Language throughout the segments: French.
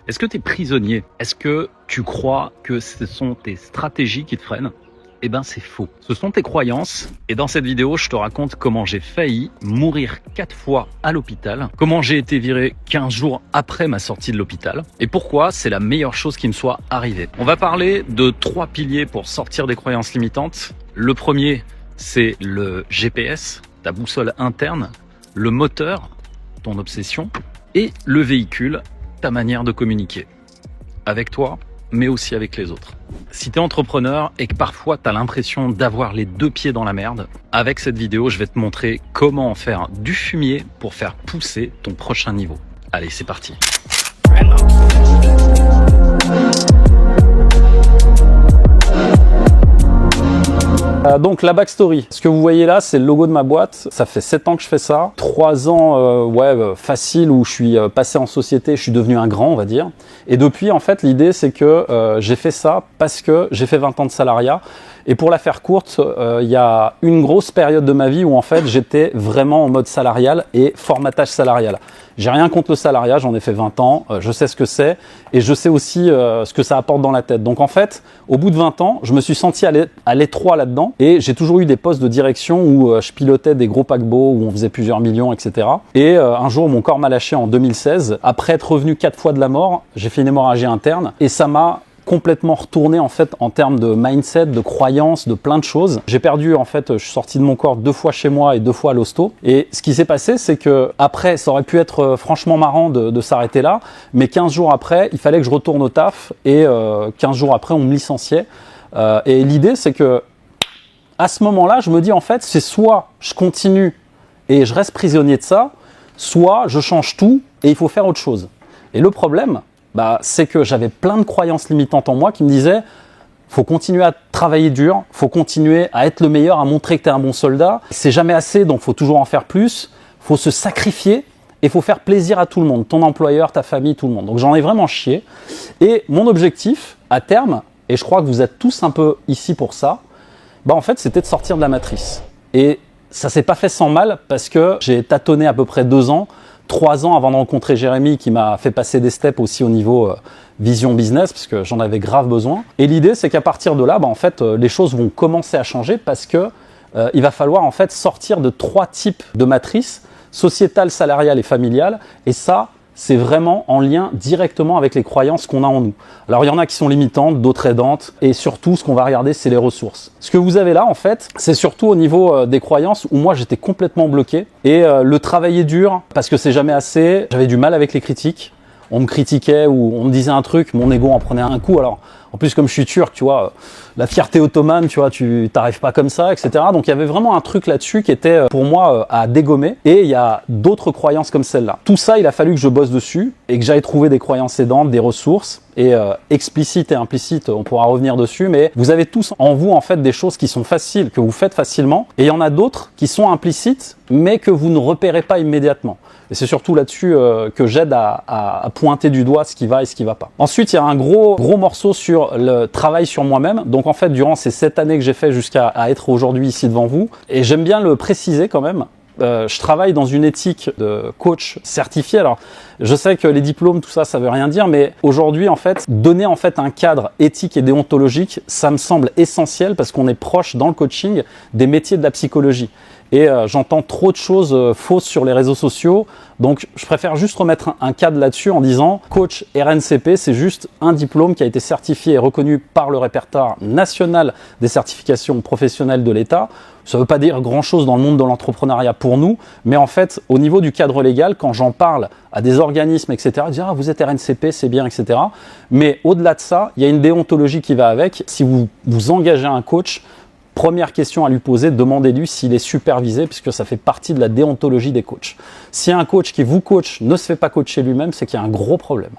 Est-ce que tu es prisonnier? Est-ce que tu crois que ce sont tes stratégies qui te freinent? Eh ben c'est faux. Ce sont tes croyances. Et dans cette vidéo, je te raconte comment j'ai failli mourir 4 fois à l'hôpital, comment j'ai été viré 15 jours après ma sortie de l'hôpital, et pourquoi c'est la meilleure chose qui me soit arrivée. On va parler de 3 piliers pour sortir des croyances limitantes. Le premier, c'est le GPS, ta boussole interne, le moteur, ton obsession, et le véhicule, ta manière de communiquer. Avec toi, mais aussi avec les autres. Si tu es entrepreneur et que parfois tu as l'impression d'avoir les 2 pieds dans la merde, avec cette vidéo, je vais te montrer comment en faire du fumier pour faire pousser ton prochain niveau. Allez, c'est parti. Donc la backstory, ce que vous voyez là, c'est le logo de ma boîte. Ça fait 7 ans que je fais ça. 3 ans facile où je suis passé en société, je suis devenu un grand, on va dire. Et depuis, en fait, l'idée c'est que j'ai fait ça parce que j'ai fait 20 ans de salariat. Et pour la faire courte, il y a une grosse période de ma vie où en fait j'étais vraiment en mode salarial et formatage salarial. J'ai rien contre le salariat, j'en ai fait 20 ans, je sais ce que c'est et je sais aussi ce que ça apporte dans la tête. Donc en fait, au bout de 20 ans, je me suis senti à l'étroit là-dedans et j'ai toujours eu des postes de direction où je pilotais des gros paquebots, où on faisait plusieurs millions, etc. Et un jour, mon corps m'a lâché en 2016. Après être revenu 4 fois de la mort, j'ai fait une hémorragie interne et ça m'a complètement retourné en fait en termes de mindset, de croyances, de plein de choses. J'ai perdu en fait, je suis sorti de mon corps 2 fois chez moi et 2 fois à l'hosto. Et ce qui s'est passé, c'est que après, ça aurait pu être franchement marrant de s'arrêter là, mais 15 jours après, il fallait que je retourne au taf et 15 jours après, on me licenciait. Et l'idée, c'est que à ce moment-là, je me dis en fait, c'est soit je continue et je reste prisonnier de ça, soit je change tout et il faut faire autre chose. Et le problème, c'est que j'avais plein de croyances limitantes en moi qui me disaient faut continuer à travailler dur, faut continuer à être le meilleur, à montrer que tu es un bon soldat. C'est jamais assez, donc faut toujours en faire plus. Faut se sacrifier et faut faire plaisir à tout le monde, ton employeur, ta famille, tout le monde. Donc j'en ai vraiment chié. Et mon objectif à terme, et je crois que vous êtes tous un peu ici pour ça, en fait c'était de sortir de la matrice. Et ça s'est pas fait sans mal parce que j'ai tâtonné à peu près 2 ans. 3 ans avant de rencontrer Jérémy qui m'a fait passer des steps aussi au niveau vision business parce que j'en avais grave besoin. Et l'idée c'est qu'à partir de là, en fait, les choses vont commencer à changer parce que il va falloir en fait sortir de 3 types de matrices, sociétale, salariale et familiale. Et ça, c'est vraiment en lien directement avec les croyances qu'on a en nous. Alors il y en a qui sont limitantes, d'autres aidantes, et surtout ce qu'on va regarder, c'est les ressources. Ce que vous avez là en fait, c'est surtout au niveau des croyances où moi j'étais complètement bloqué. Et le travailler dur, parce que c'est jamais assez, j'avais du mal avec les critiques. On me critiquait ou on me disait un truc, mon ego en prenait un coup. Alors en plus comme je suis turc, tu vois, la fierté ottomane, tu vois, tu t'arrives pas comme ça, etc. Donc il y avait vraiment un truc là-dessus qui était pour moi à dégommer. Et il y a d'autres croyances comme celle-là. Tout ça, il a fallu que je bosse dessus et que j'aille trouver des croyances aidantes, des ressources. Et explicite et implicite, on pourra revenir dessus, mais vous avez tous en vous en fait des choses qui sont faciles, que vous faites facilement, et il y en a d'autres qui sont implicites, mais que vous ne repérez pas immédiatement. Et c'est surtout là-dessus que j'aide à pointer du doigt ce qui va et ce qui va pas. Ensuite, il y a un gros morceau sur le travail sur moi-même. Donc en fait, durant ces 7 années que j'ai fait jusqu'à être aujourd'hui ici devant vous, et j'aime bien le préciser quand même, je travaille dans une éthique de coach certifié. Alors, je sais que les diplômes, tout ça, ça veut rien dire, mais aujourd'hui, en fait, donner en fait un cadre éthique et déontologique, ça me semble essentiel parce qu'on est proche dans le coaching des métiers de la psychologie. Et j'entends trop de choses fausses sur les réseaux sociaux. Donc, je préfère juste remettre un cadre là-dessus en disant coach RNCP, c'est juste un diplôme qui a été certifié et reconnu par le répertoire national des certifications professionnelles de l'État. Ça ne veut pas dire grand-chose dans le monde de l'entrepreneuriat pour nous, mais en fait, au niveau du cadre légal, quand j'en parle à des organismes, etc., ils disent « Ah, vous êtes RNCP, c'est bien, etc. » Mais au-delà de ça, il y a une déontologie qui va avec. Si vous engagez un coach, première question à lui poser, demandez-lui s'il est supervisé, puisque ça fait partie de la déontologie des coachs. Si un coach qui vous coach ne se fait pas coacher lui-même, c'est qu'il y a un gros problème.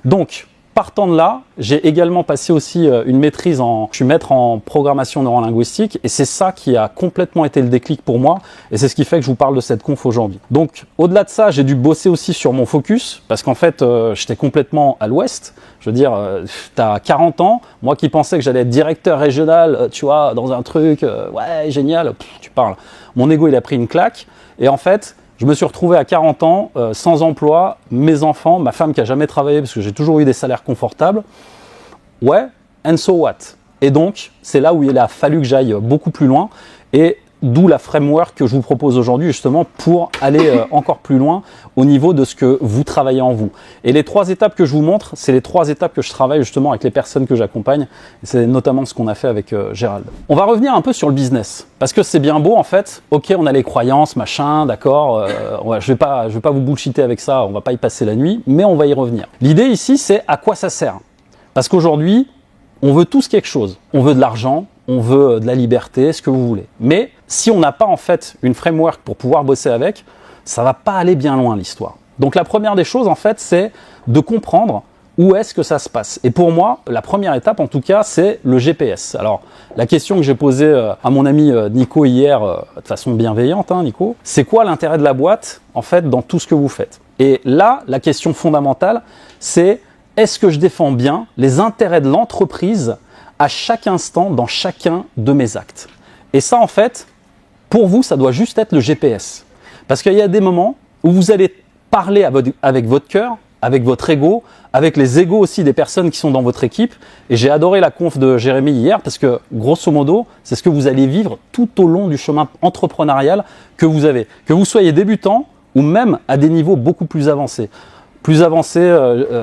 Donc, partant de là, j'ai également passé aussi une maîtrise je suis maître en programmation neurolinguistique et c'est ça qui a complètement été le déclic pour moi et c'est ce qui fait que je vous parle de cette conf aujourd'hui. Donc, au-delà de ça, j'ai dû bosser aussi sur mon focus parce qu'en fait, j'étais complètement à l'ouest. Je veux dire, t'as 40 ans, moi qui pensais que j'allais être directeur régional, tu vois, dans un truc, ouais, génial, tu parles. Mon ego, il a pris une claque et en fait, Je me suis retrouvé à 40 ans, sans emploi, mes enfants, ma femme qui a jamais travaillé parce que j'ai toujours eu des salaires confortables. Ouais, and so what? Et donc, c'est là où il a fallu que j'aille beaucoup plus loin et d'où la framework que je vous propose aujourd'hui justement pour aller encore plus loin au niveau de ce que vous travaillez en vous. Et les 3 étapes que je vous montre, c'est les 3 étapes que je travaille justement avec les personnes que j'accompagne. Et c'est notamment ce qu'on a fait avec Gérald. On va revenir un peu sur le business parce que c'est bien beau en fait. Ok, on a les croyances, machin, d'accord. Je vais pas vous bullshiter avec ça. On va pas y passer la nuit, mais on va y revenir. L'idée ici, c'est à quoi ça sert. Parce qu'aujourd'hui, on veut tous quelque chose. On veut de l'argent, on veut de la liberté, ce que vous voulez. Mais si on n'a pas en fait une framework pour pouvoir bosser avec, ça va pas aller bien loin l'histoire. Donc la première des choses en fait, c'est de comprendre où est-ce que ça se passe. Et pour moi, la première étape en tout cas, c'est le GPS. Alors la question que j'ai posée à mon ami Nico hier, de façon bienveillante, hein, Nico, c'est quoi l'intérêt de la boîte en fait dans tout ce que vous faites? Et là, la question fondamentale, c'est est-ce que je défends bien les intérêts de l'entreprise à chaque instant dans chacun de mes actes? Et ça, en fait, pour vous, ça doit juste être le GPS. Parce qu'il y a des moments où vous allez parler avec votre cœur, avec votre ego, avec les égos aussi des personnes qui sont dans votre équipe. Et j'ai adoré la conf de Jérémy hier parce que, grosso modo, c'est ce que vous allez vivre tout au long du chemin entrepreneurial que vous avez. Que vous soyez débutant ou même à des niveaux beaucoup plus avancés. Plus avancé,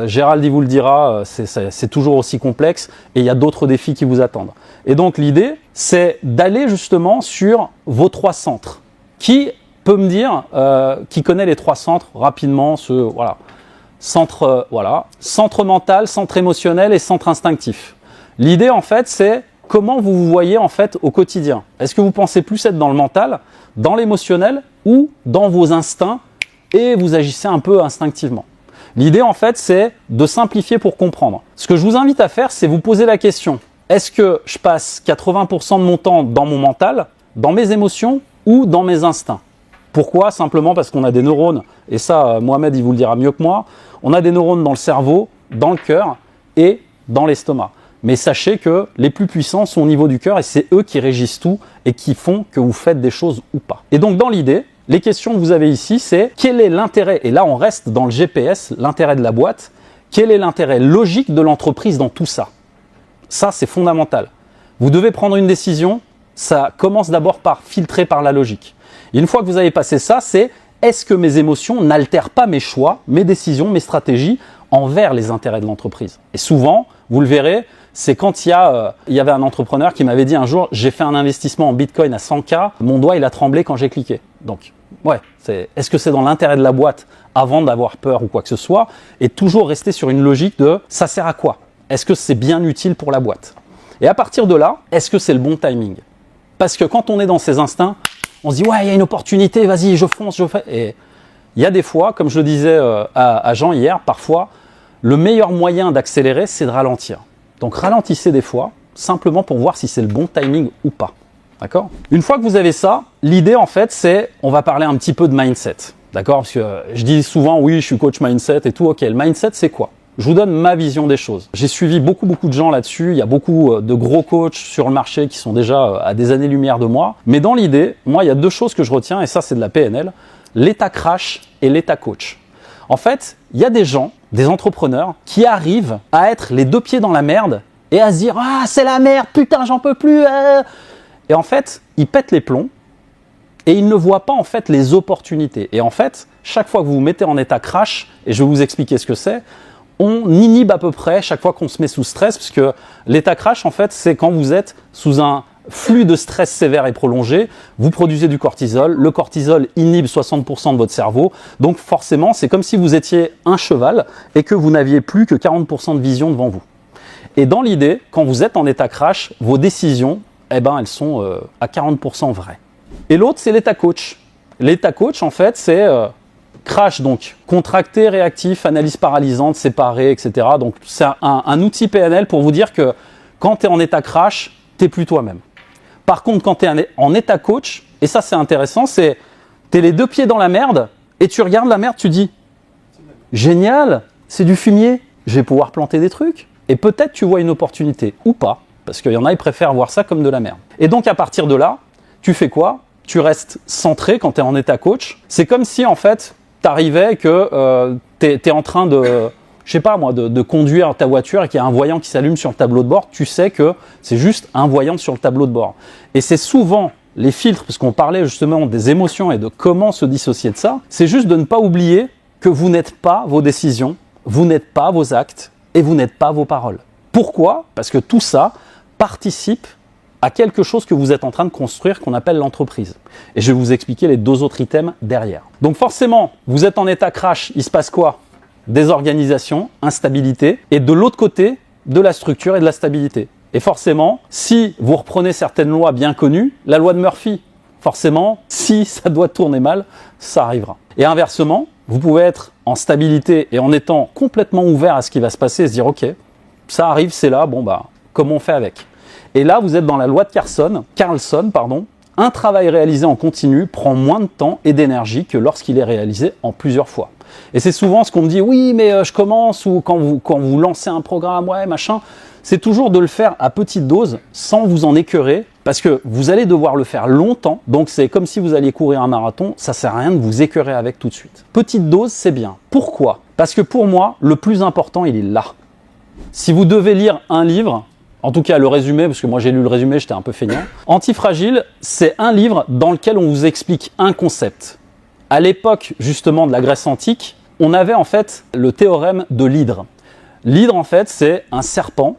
Gérald il vous le dira, c'est toujours aussi complexe et il y a d'autres défis qui vous attendent. Et donc l'idée, c'est d'aller justement sur vos 3 centres. Qui peut me dire, qui connaît les 3 centres rapidement, centre mental, centre émotionnel et centre instinctif. L'idée en fait, c'est comment vous vous voyez en fait au quotidien. Est-ce que vous pensez plus être dans le mental, dans l'émotionnel ou dans vos instincts et vous agissez un peu instinctivement? L'idée, en fait, c'est de simplifier pour comprendre. Ce que je vous invite à faire, c'est vous poser la question. Est-ce que je passe 80% de mon temps dans mon mental, dans mes émotions ou dans mes instincts? Pourquoi? Simplement parce qu'on a des neurones, et ça, Mohamed, il vous le dira mieux que moi, on a des neurones dans le cerveau, dans le cœur et dans l'estomac. Mais sachez que les plus puissants sont au niveau du cœur et c'est eux qui régissent tout et qui font que vous faites des choses ou pas. Et donc, dans l'idée, les questions que vous avez ici, c'est quel est l'intérêt, et là on reste dans le GPS, l'intérêt de la boîte, quel est l'intérêt logique de l'entreprise dans tout ça? Ça, c'est fondamental. Vous devez prendre une décision, ça commence d'abord par filtrer par la logique. Et une fois que vous avez passé ça, c'est est-ce que mes émotions n'altèrent pas mes choix, mes décisions, mes stratégies envers les intérêts de l'entreprise? Et souvent, vous le verrez, c'est quand il y avait un entrepreneur qui m'avait dit un jour, j'ai fait un investissement en Bitcoin à 100K, mon doigt il a tremblé quand j'ai cliqué. Donc, ouais, est-ce que c'est dans l'intérêt de la boîte avant d'avoir peur ou quoi que ce soit? Et toujours rester sur une logique de ça sert à quoi? Est-ce que c'est bien utile pour la boîte? Et à partir de là, est-ce que c'est le bon timing? Parce que quand on est dans ses instincts, on se dit ouais, il y a une opportunité, vas-y, je fonce, je fais. Et il y a des fois, comme je le disais à Jean hier, parfois, le meilleur moyen d'accélérer, c'est de ralentir. Donc ralentissez des fois, simplement pour voir si c'est le bon timing ou pas. D'accord? Une fois que vous avez ça, l'idée en fait, c'est, on va parler un petit peu de mindset. D'accord? Parce que je dis souvent, oui, je suis coach mindset et tout. Ok, le mindset, c'est quoi? Je vous donne ma vision des choses. J'ai suivi beaucoup de gens là-dessus. Il y a beaucoup de gros coachs sur le marché qui sont déjà à des années-lumière de moi. Mais dans l'idée, moi, il y a 2 choses que je retiens, et ça, c'est de la PNL. L'état crash et l'état coach. En fait, il y a des gens, des entrepreneurs, qui arrivent à être les 2 pieds dans la merde et à se dire « Ah, c'est la merde, putain, j'en peux plus !» Et en fait, ils pètent les plombs et ils ne voient pas en fait les opportunités. Et en fait, chaque fois que vous vous mettez en état crash, et je vais vous expliquer ce que c'est, on inhibe à peu près chaque fois qu'on se met sous stress, parce que l'état crash, en fait, c'est quand vous êtes sous un flux de stress sévère et prolongé, vous produisez du cortisol, le cortisol inhibe 60% de votre cerveau, donc forcément, c'est comme si vous étiez un cheval et que vous n'aviez plus que 40% de vision devant vous. Et dans l'idée, quand vous êtes en état crash, vos décisions, eh ben, elles sont à 40% vraies. Et l'autre, c'est l'état coach. L'état coach, en fait, c'est crash, donc contracté, réactif, analyse paralysante, séparé, etc. Donc c'est un outil PNL pour vous dire que quand tu es en état crash, tu n'es plus toi-même. Par contre, quand tu es en état coach, et ça c'est intéressant, c'est tu es les 2 pieds dans la merde et tu regardes la merde, tu dis génial, c'est du fumier, je vais pouvoir planter des trucs. Et peut-être tu vois une opportunité ou pas, parce qu'il y en a, ils préfèrent voir ça comme de la merde. Et donc à partir de là, tu fais quoi? tu restes centré quand tu es en état coach. C'est comme si en fait, tu arrivais que tu es en train de, je sais pas moi, de conduire ta voiture et qu'il y a un voyant qui s'allume sur le tableau de bord. Tu sais que c'est juste un voyant sur le tableau de bord. Et c'est souvent les filtres, parce qu'on parlait justement des émotions et de comment se dissocier de ça, c'est juste de ne pas oublier que vous n'êtes pas vos décisions, vous n'êtes pas vos actes et vous n'êtes pas vos paroles. Pourquoi ? Parce que tout ça participe à quelque chose que vous êtes en train de construire qu'on appelle l'entreprise. Et je vais vous expliquer les 2 autres items derrière. Donc forcément, vous êtes en état crash, il se passe quoi ? Désorganisation, instabilité, et de l'autre côté, de la structure et de la stabilité. Et forcément, si vous reprenez certaines lois bien connues, la loi de Murphy, forcément, si ça doit tourner mal, ça arrivera. Et inversement, vous pouvez être en stabilité et en étant complètement ouvert à ce qui va se passer et se dire « Ok, ça arrive, c'est là, bon bah, comment on fait avec ?» Et là, vous êtes dans la loi de Carlson, un travail réalisé en continu prend moins de temps et d'énergie que lorsqu'il est réalisé en plusieurs fois. Et c'est souvent ce qu'on me dit « Oui, mais je commence » ou quand vous lancez un programme, ouais, machin. C'est toujours de le faire à petite dose, sans vous en écœurer, parce que vous allez devoir le faire longtemps, donc c'est comme si vous alliez courir un marathon, ça sert à rien de vous écœurer avec tout de suite. Petite dose, c'est bien. Pourquoi ? Parce que pour moi, le plus important, il est là. Si vous devez lire un livre, en tout cas le résumé, parce que moi j'ai lu le résumé, j'étais un peu feignant, Antifragile, c'est un livre dans lequel on vous explique un concept. À l'époque, justement, de la Grèce antique, on avait en fait le théorème de l'hydre. L'hydre, en fait, c'est un serpent.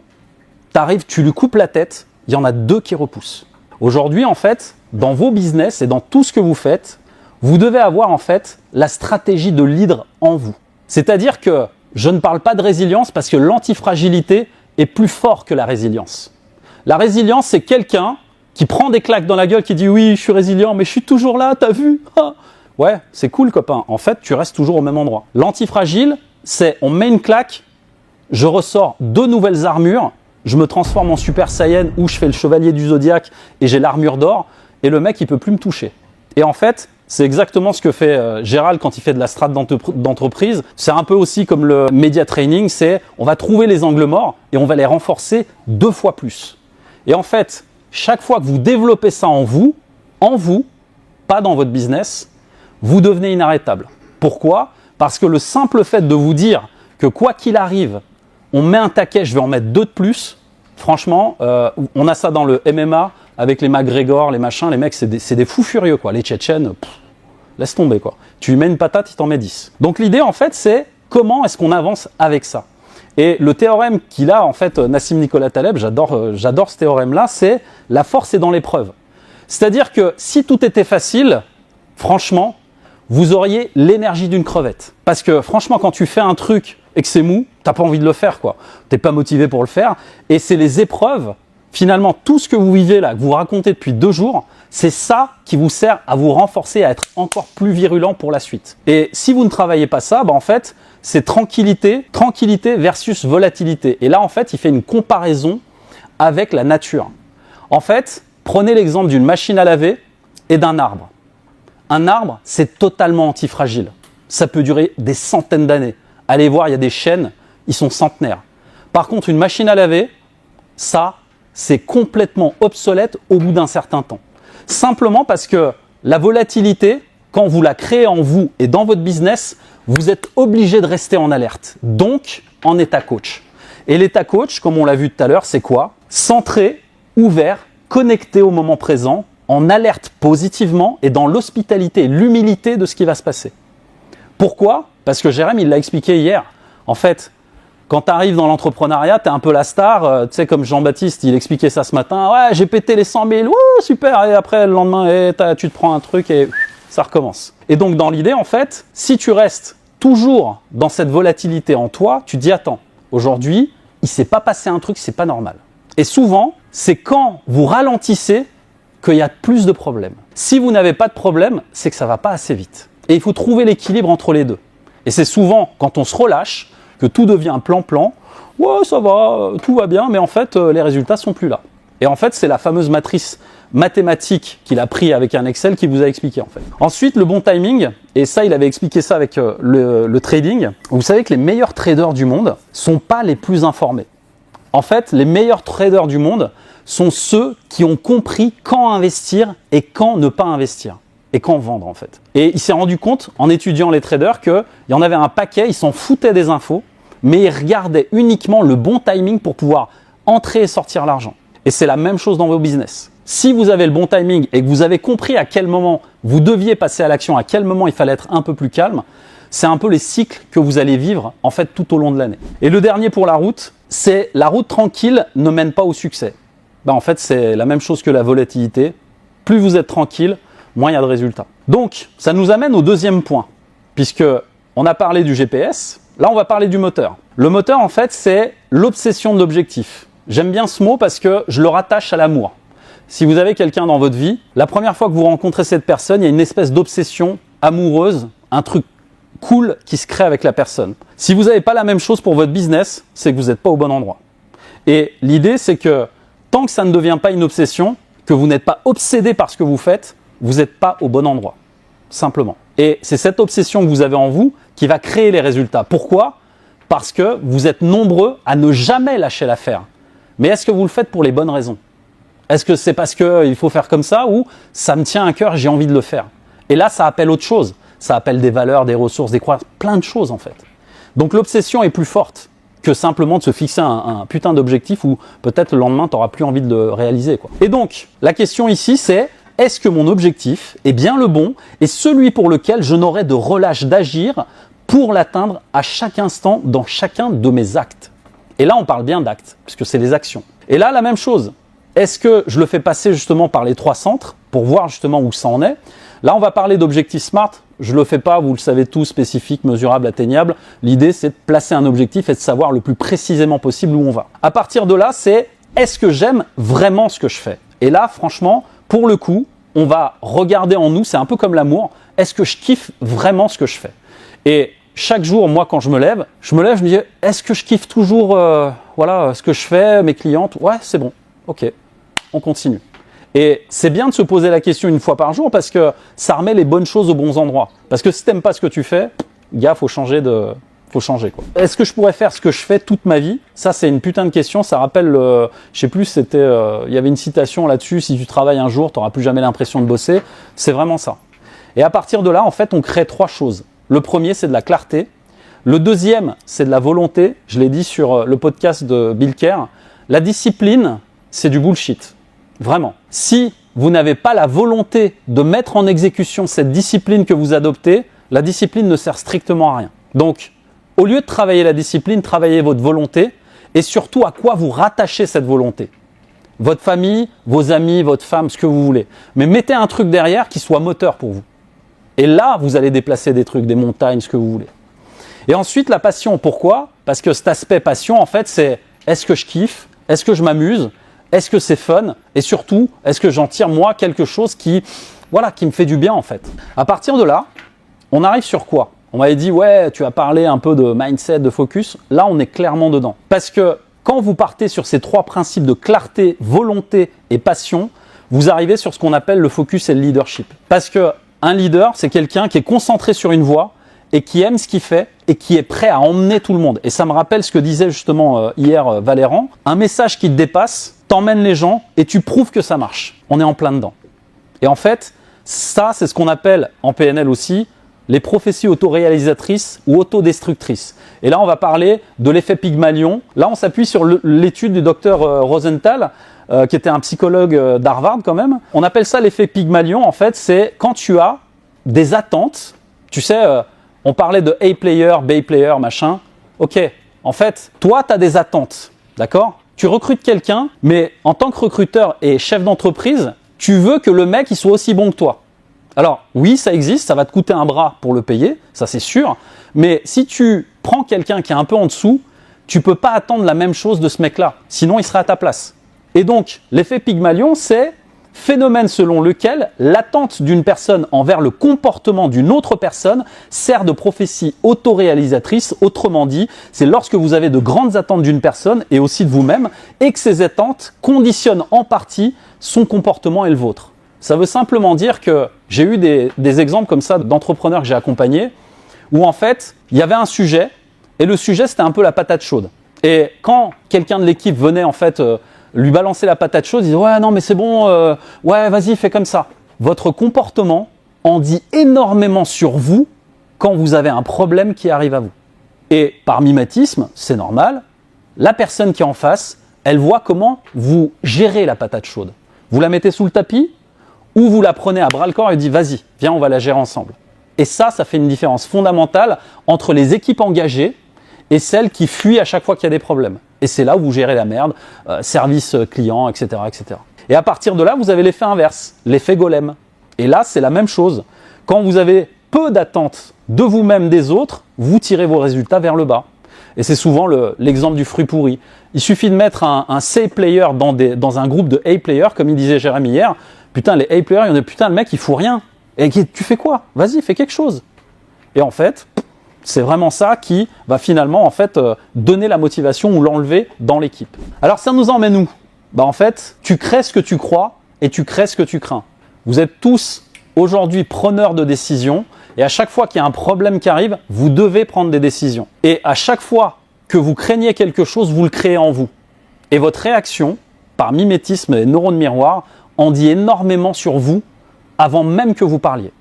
T'arrives, tu lui coupes la tête, il y en a 2 qui repoussent. Aujourd'hui, en fait, dans vos business et dans tout ce que vous faites, vous devez avoir en fait la stratégie de l'hydre en vous. C'est-à-dire que je ne parle pas de résilience parce que l'antifragilité est plus fort que la résilience. La résilience, c'est quelqu'un qui prend des claques dans la gueule, qui dit « Oui, je suis résilient, mais je suis toujours là, t'as vu ?» Ouais, c'est cool, copain. En fait, tu restes toujours au même endroit. L'antifragile, c'est on met une claque, je ressors 2 nouvelles armures, je me transforme en Super Saiyan ou je fais le chevalier du Zodiaque et j'ai l'armure d'or et le mec il peut plus me toucher. Et en fait, c'est exactement ce que fait Gérald quand il fait de la strat d'entreprise. C'est un peu aussi comme le media training, c'est on va trouver les angles morts et on va les renforcer 2 fois plus. Et en fait, chaque fois que vous développez ça en vous, pas dans votre business, vous devenez inarrêtable. Pourquoi ? Parce que le simple fait de vous dire que quoi qu'il arrive, on met un taquet, je vais en mettre 2 de plus. Franchement, on a ça dans le MMA avec les McGregor, les machins, les mecs, c'est des fous furieux, quoi. Les Tchétchènes, laisse tomber, quoi. Tu lui mets une patate, il t'en met 10. Donc l'idée, en fait, c'est comment est-ce qu'on avance avec ça. Et le théorème qu'il a, en fait, Nassim Nicolas Taleb, j'adore ce théorème-là, c'est la force est dans l'épreuve. C'est-à-dire que si tout était facile, franchement, vous auriez l'énergie d'une crevette. Parce que franchement, quand tu fais un truc et que c'est mou, t'as pas envie de le faire, quoi. T'es pas motivé pour le faire. Et c'est les épreuves, finalement, tout ce que vous vivez là, que vous racontez depuis 2 jours, c'est ça qui vous sert à vous renforcer, à être encore plus virulent pour la suite. Et si vous ne travaillez pas ça, en fait, c'est tranquillité versus volatilité. Et là, en fait, il fait une comparaison avec la nature. En fait, prenez l'exemple d'une machine à laver et d'un arbre. Un arbre, c'est totalement antifragile. Ça peut durer des centaines d'années. Allez voir, il y a des chênes, ils sont centenaires. Par contre, une machine à laver, ça, c'est complètement obsolète au bout d'un certain temps. Simplement parce que la volatilité, quand vous la créez en vous et dans votre business, vous êtes obligé de rester en alerte. Donc, en état coach. Et l'état coach, comme on l'a vu tout à l'heure, c'est quoi ? Centré, ouvert, connecté au moment présent, en alerte positivement et dans l'hospitalité, l'humilité de ce qui va se passer. Pourquoi ? Parce que Jérém, il l'a expliqué hier. En fait, quand tu arrives dans l'entrepreneuriat, tu es un peu la star. Tu sais, comme Jean-Baptiste, il expliquait ça ce matin. Ouais, j'ai pété les 100 000. Wouh, super. Et après, le lendemain, tu te prends un truc et ça recommence. Et donc, dans l'idée, en fait, si tu restes toujours dans cette volatilité en toi, tu te dis, attends, aujourd'hui, il ne s'est pas passé un truc, c'est pas normal. Et souvent, c'est quand vous ralentissez qu'il y a plus de problèmes. Si vous n'avez pas de problème, c'est que ça ne va pas assez vite. Et il faut trouver l'équilibre entre les deux. Et c'est souvent quand on se relâche que tout devient plan-plan. Ouais, ça va, tout va bien, mais en fait, les résultats sont plus là. Et en fait, c'est la fameuse matrice mathématique qu'il a pris avec un Excel qui vous a expliqué en fait. Ensuite, le bon timing, et ça, il avait expliqué ça avec le trading. Vous savez que les meilleurs traders du monde sont pas les plus informés. En fait, les meilleurs traders du monde sont ceux qui ont compris quand investir et quand ne pas investir. Et quand vendre en fait. Et il s'est rendu compte, en étudiant les traders, qu'il y en avait un paquet, ils s'en foutaient des infos, mais ils regardaient uniquement le bon timing pour pouvoir entrer et sortir l'argent. Et c'est la même chose dans vos business. Si vous avez le bon timing et que vous avez compris à quel moment vous deviez passer à l'action, à quel moment il fallait être un peu plus calme, c'est un peu les cycles que vous allez vivre en fait tout au long de l'année. Et le dernier pour la route, c'est la route tranquille ne mène pas au succès. En fait, c'est la même chose que la volatilité. Plus vous êtes tranquille, moins il y a de résultats. Donc, ça nous amène au deuxième point, puisque on a parlé du GPS, là on va parler du moteur. Le moteur, en fait, c'est l'obsession de l'objectif. J'aime bien ce mot parce que je le rattache à l'amour. Si vous avez quelqu'un dans votre vie, la première fois que vous rencontrez cette personne, il y a une espèce d'obsession amoureuse, un truc cool qui se crée avec la personne. Si vous n'avez pas la même chose pour votre business, c'est que vous n'êtes pas au bon endroit. Et l'idée, c'est que tant que ça ne devient pas une obsession, que vous n'êtes pas obsédé par ce que vous faites, vous n'êtes pas au bon endroit, simplement. Et c'est cette obsession que vous avez en vous qui va créer les résultats. Pourquoi ? Parce que vous êtes nombreux à ne jamais lâcher l'affaire. Mais est-ce que vous le faites pour les bonnes raisons ? Est-ce que c'est parce qu'il faut faire comme ça ou ça me tient à cœur, j'ai envie de le faire ? Et là, ça appelle autre chose. Ça appelle des valeurs, des ressources, des croyances, plein de choses en fait. Donc l'obsession est plus forte que simplement de se fixer un putain d'objectif où peut-être le lendemain, tu n'auras plus envie de le réaliser, quoi. Et donc, la question ici, c'est est-ce que mon objectif est bien le bon et celui pour lequel je n'aurai de relâche d'agir pour l'atteindre à chaque instant dans chacun de mes actes. Et là, on parle bien d'actes, puisque c'est les actions. Et là, la même chose. Est-ce que je le fais passer justement par les 3 centres pour voir justement où ça en est ? Là, on va parler d'objectifs SMART. Je ne le fais pas, vous le savez tous, spécifique, mesurable, atteignable. L'idée, c'est de placer un objectif et de savoir le plus précisément possible où on va. À partir de là, c'est est-ce que j'aime vraiment ce que je fais ? Et là, franchement, pour le coup, on va regarder en nous, c'est un peu comme l'amour. Est-ce que je kiffe vraiment ce que je fais ? Et chaque jour, moi, quand je me lève, je me dis, est-ce que je kiffe toujours ce que je fais, mes clientes ? Ouais, c'est bon, ok, on continue. Et c'est bien de se poser la question une fois par jour parce que ça remet les bonnes choses aux bons endroits. Parce que si t'aimes pas ce que tu fais, gars, faut changer quoi. Est-ce que je pourrais faire ce que je fais toute ma vie ? Ça, c'est une putain de question. Ça rappelle, je sais plus, il y avait une citation là-dessus. Si tu travailles un jour, t'auras plus jamais l'impression de bosser. C'est vraiment ça. Et à partir de là, en fait, on crée 3 choses. Le premier, c'est de la clarté. Le deuxième, c'est de la volonté. Je l'ai dit sur le podcast de Bill Kerr. La discipline, c'est du bullshit. Vraiment. Si vous n'avez pas la volonté de mettre en exécution cette discipline que vous adoptez, la discipline ne sert strictement à rien. Donc, au lieu de travailler la discipline, travaillez votre volonté et surtout à quoi vous rattachez cette volonté. Votre famille, vos amis, votre femme, ce que vous voulez. Mais mettez un truc derrière qui soit moteur pour vous. Et là, vous allez déplacer des trucs, des montagnes, ce que vous voulez. Et ensuite, la passion. Pourquoi ? Parce que cet aspect passion, en fait, c'est est-ce que je kiffe ? Est-ce que je m'amuse ? Est-ce que c'est fun ? Et surtout, est-ce que j'en tire moi quelque chose qui me fait du bien en fait ? À partir de là, on arrive sur quoi ? On m'avait dit, ouais, tu as parlé un peu de mindset, de focus. Là, on est clairement dedans. Parce que quand vous partez sur ces 3 principes de clarté, volonté et passion, vous arrivez sur ce qu'on appelle le focus et le leadership. Parce que un leader, c'est quelqu'un qui est concentré sur une voie et qui aime ce qu'il fait et qui est prêt à emmener tout le monde. Et ça me rappelle ce que disait justement hier Valéran. Un message qui te dépasse, t'emmène les gens et tu prouves que ça marche. On est en plein dedans. Et en fait, ça, c'est ce qu'on appelle en PNL aussi les prophéties autoréalisatrices ou autodestructrices. Et là, on va parler de l'effet Pygmalion. Là, on s'appuie sur l'étude du docteur Rosenthal, qui était un psychologue d'Harvard quand même. On appelle ça l'effet Pygmalion. En fait, c'est quand tu as des attentes. Tu sais, on parlait de A-player, B-player, machin. Ok, en fait, toi, tu as des attentes, d'accord ? Tu recrutes quelqu'un, mais en tant que recruteur et chef d'entreprise, tu veux que le mec il soit aussi bon que toi. Alors oui, ça existe, ça va te coûter un bras pour le payer, ça c'est sûr. Mais si tu prends quelqu'un qui est un peu en dessous, tu peux pas attendre la même chose de ce mec-là. Sinon, il sera à ta place. Et donc, l'effet Pygmalion, c'est phénomène selon lequel l'attente d'une personne envers le comportement d'une autre personne sert de prophétie autoréalisatrice. Autrement dit, c'est lorsque vous avez de grandes attentes d'une personne et aussi de vous-même et que ces attentes conditionnent en partie son comportement et le vôtre. Ça veut simplement dire que j'ai eu des exemples comme ça d'entrepreneurs que j'ai accompagnés où en fait, il y avait un sujet et le sujet c'était un peu la patate chaude. Et quand quelqu'un de l'équipe venait en fait lui balancer la patate chaude, il disait « Ouais, non mais c'est bon, ouais, vas-y, fais comme ça ». Votre comportement en dit énormément sur vous quand vous avez un problème qui arrive à vous. Et par mimétisme, c'est normal, la personne qui est en face, elle voit comment vous gérez la patate chaude. Vous la mettez sous le tapis ou vous la prenez à bras-le-corps et dites « Vas-y, viens, on va la gérer ensemble ». Et ça fait une différence fondamentale entre les équipes engagées et celles qui fuient à chaque fois qu'il y a des problèmes. Et c'est là où vous gérez la merde, service client, etc., etc. Et à partir de là, vous avez l'effet inverse, l'effet golem. Et là, c'est la même chose. Quand vous avez peu d'attentes de vous-même des autres, vous tirez vos résultats vers le bas. Et c'est souvent l'exemple du fruit pourri. Il suffit de mettre un C player dans un groupe de A players, comme il disait Jérémy hier. Putain, les A players, il y en a putain, le mec, il fout rien. Et tu fais quoi? Vas-y, fais quelque chose. Et en fait, c'est vraiment ça qui va finalement en fait donner la motivation ou l'enlever dans l'équipe. Alors ça nous emmène où? En fait, tu crées ce que tu crois et tu crées ce que tu crains. Vous êtes tous aujourd'hui preneurs de décisions et à chaque fois qu'il y a un problème qui arrive, vous devez prendre des décisions. Et à chaque fois que vous craignez quelque chose, vous le créez en vous. Et votre réaction, par mimétisme et neurones miroirs, en dit énormément sur vous avant même que vous parliez.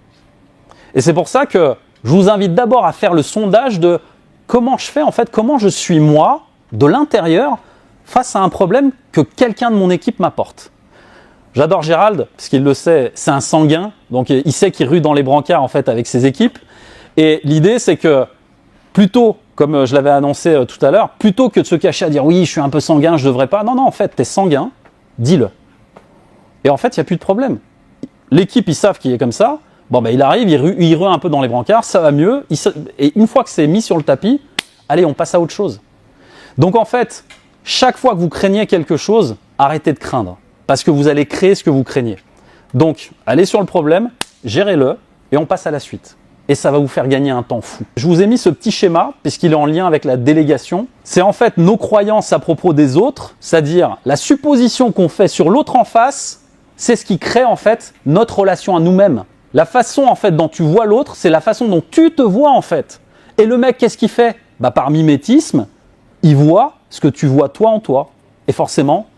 Et c'est pour ça que je vous invite d'abord à faire le sondage de comment je fais en fait, comment je suis moi, de l'intérieur, face à un problème que quelqu'un de mon équipe m'apporte. J'adore Gérald, parce qu'il le sait, c'est un sanguin, donc il sait qu'il rue dans les brancards en fait avec ses équipes. Et l'idée c'est que plutôt, comme je l'avais annoncé tout à l'heure, plutôt que de se cacher à dire oui je suis un peu sanguin, je devrais pas, non en fait t'es sanguin, dis-le. Et en fait il n'y a plus de problème. L'équipe ils savent qu'il est comme ça, il arrive, il rue un peu dans les brancards, ça va mieux, et une fois que c'est mis sur le tapis, allez on passe à autre chose. Donc en fait, chaque fois que vous craignez quelque chose, arrêtez de craindre. Parce que vous allez créer ce que vous craignez. Donc, allez sur le problème, gérez-le et on passe à la suite. Et ça va vous faire gagner un temps fou. Je vous ai mis ce petit schéma, puisqu'il est en lien avec la délégation. C'est en fait nos croyances à propos des autres, c'est-à-dire la supposition qu'on fait sur l'autre en face, c'est ce qui crée en fait notre relation à nous-mêmes. La façon en fait dont tu vois l'autre, c'est la façon dont tu te vois en fait. Et le mec, qu'est-ce qu'il fait? Par mimétisme, il voit ce que tu vois toi en toi. Et forcément,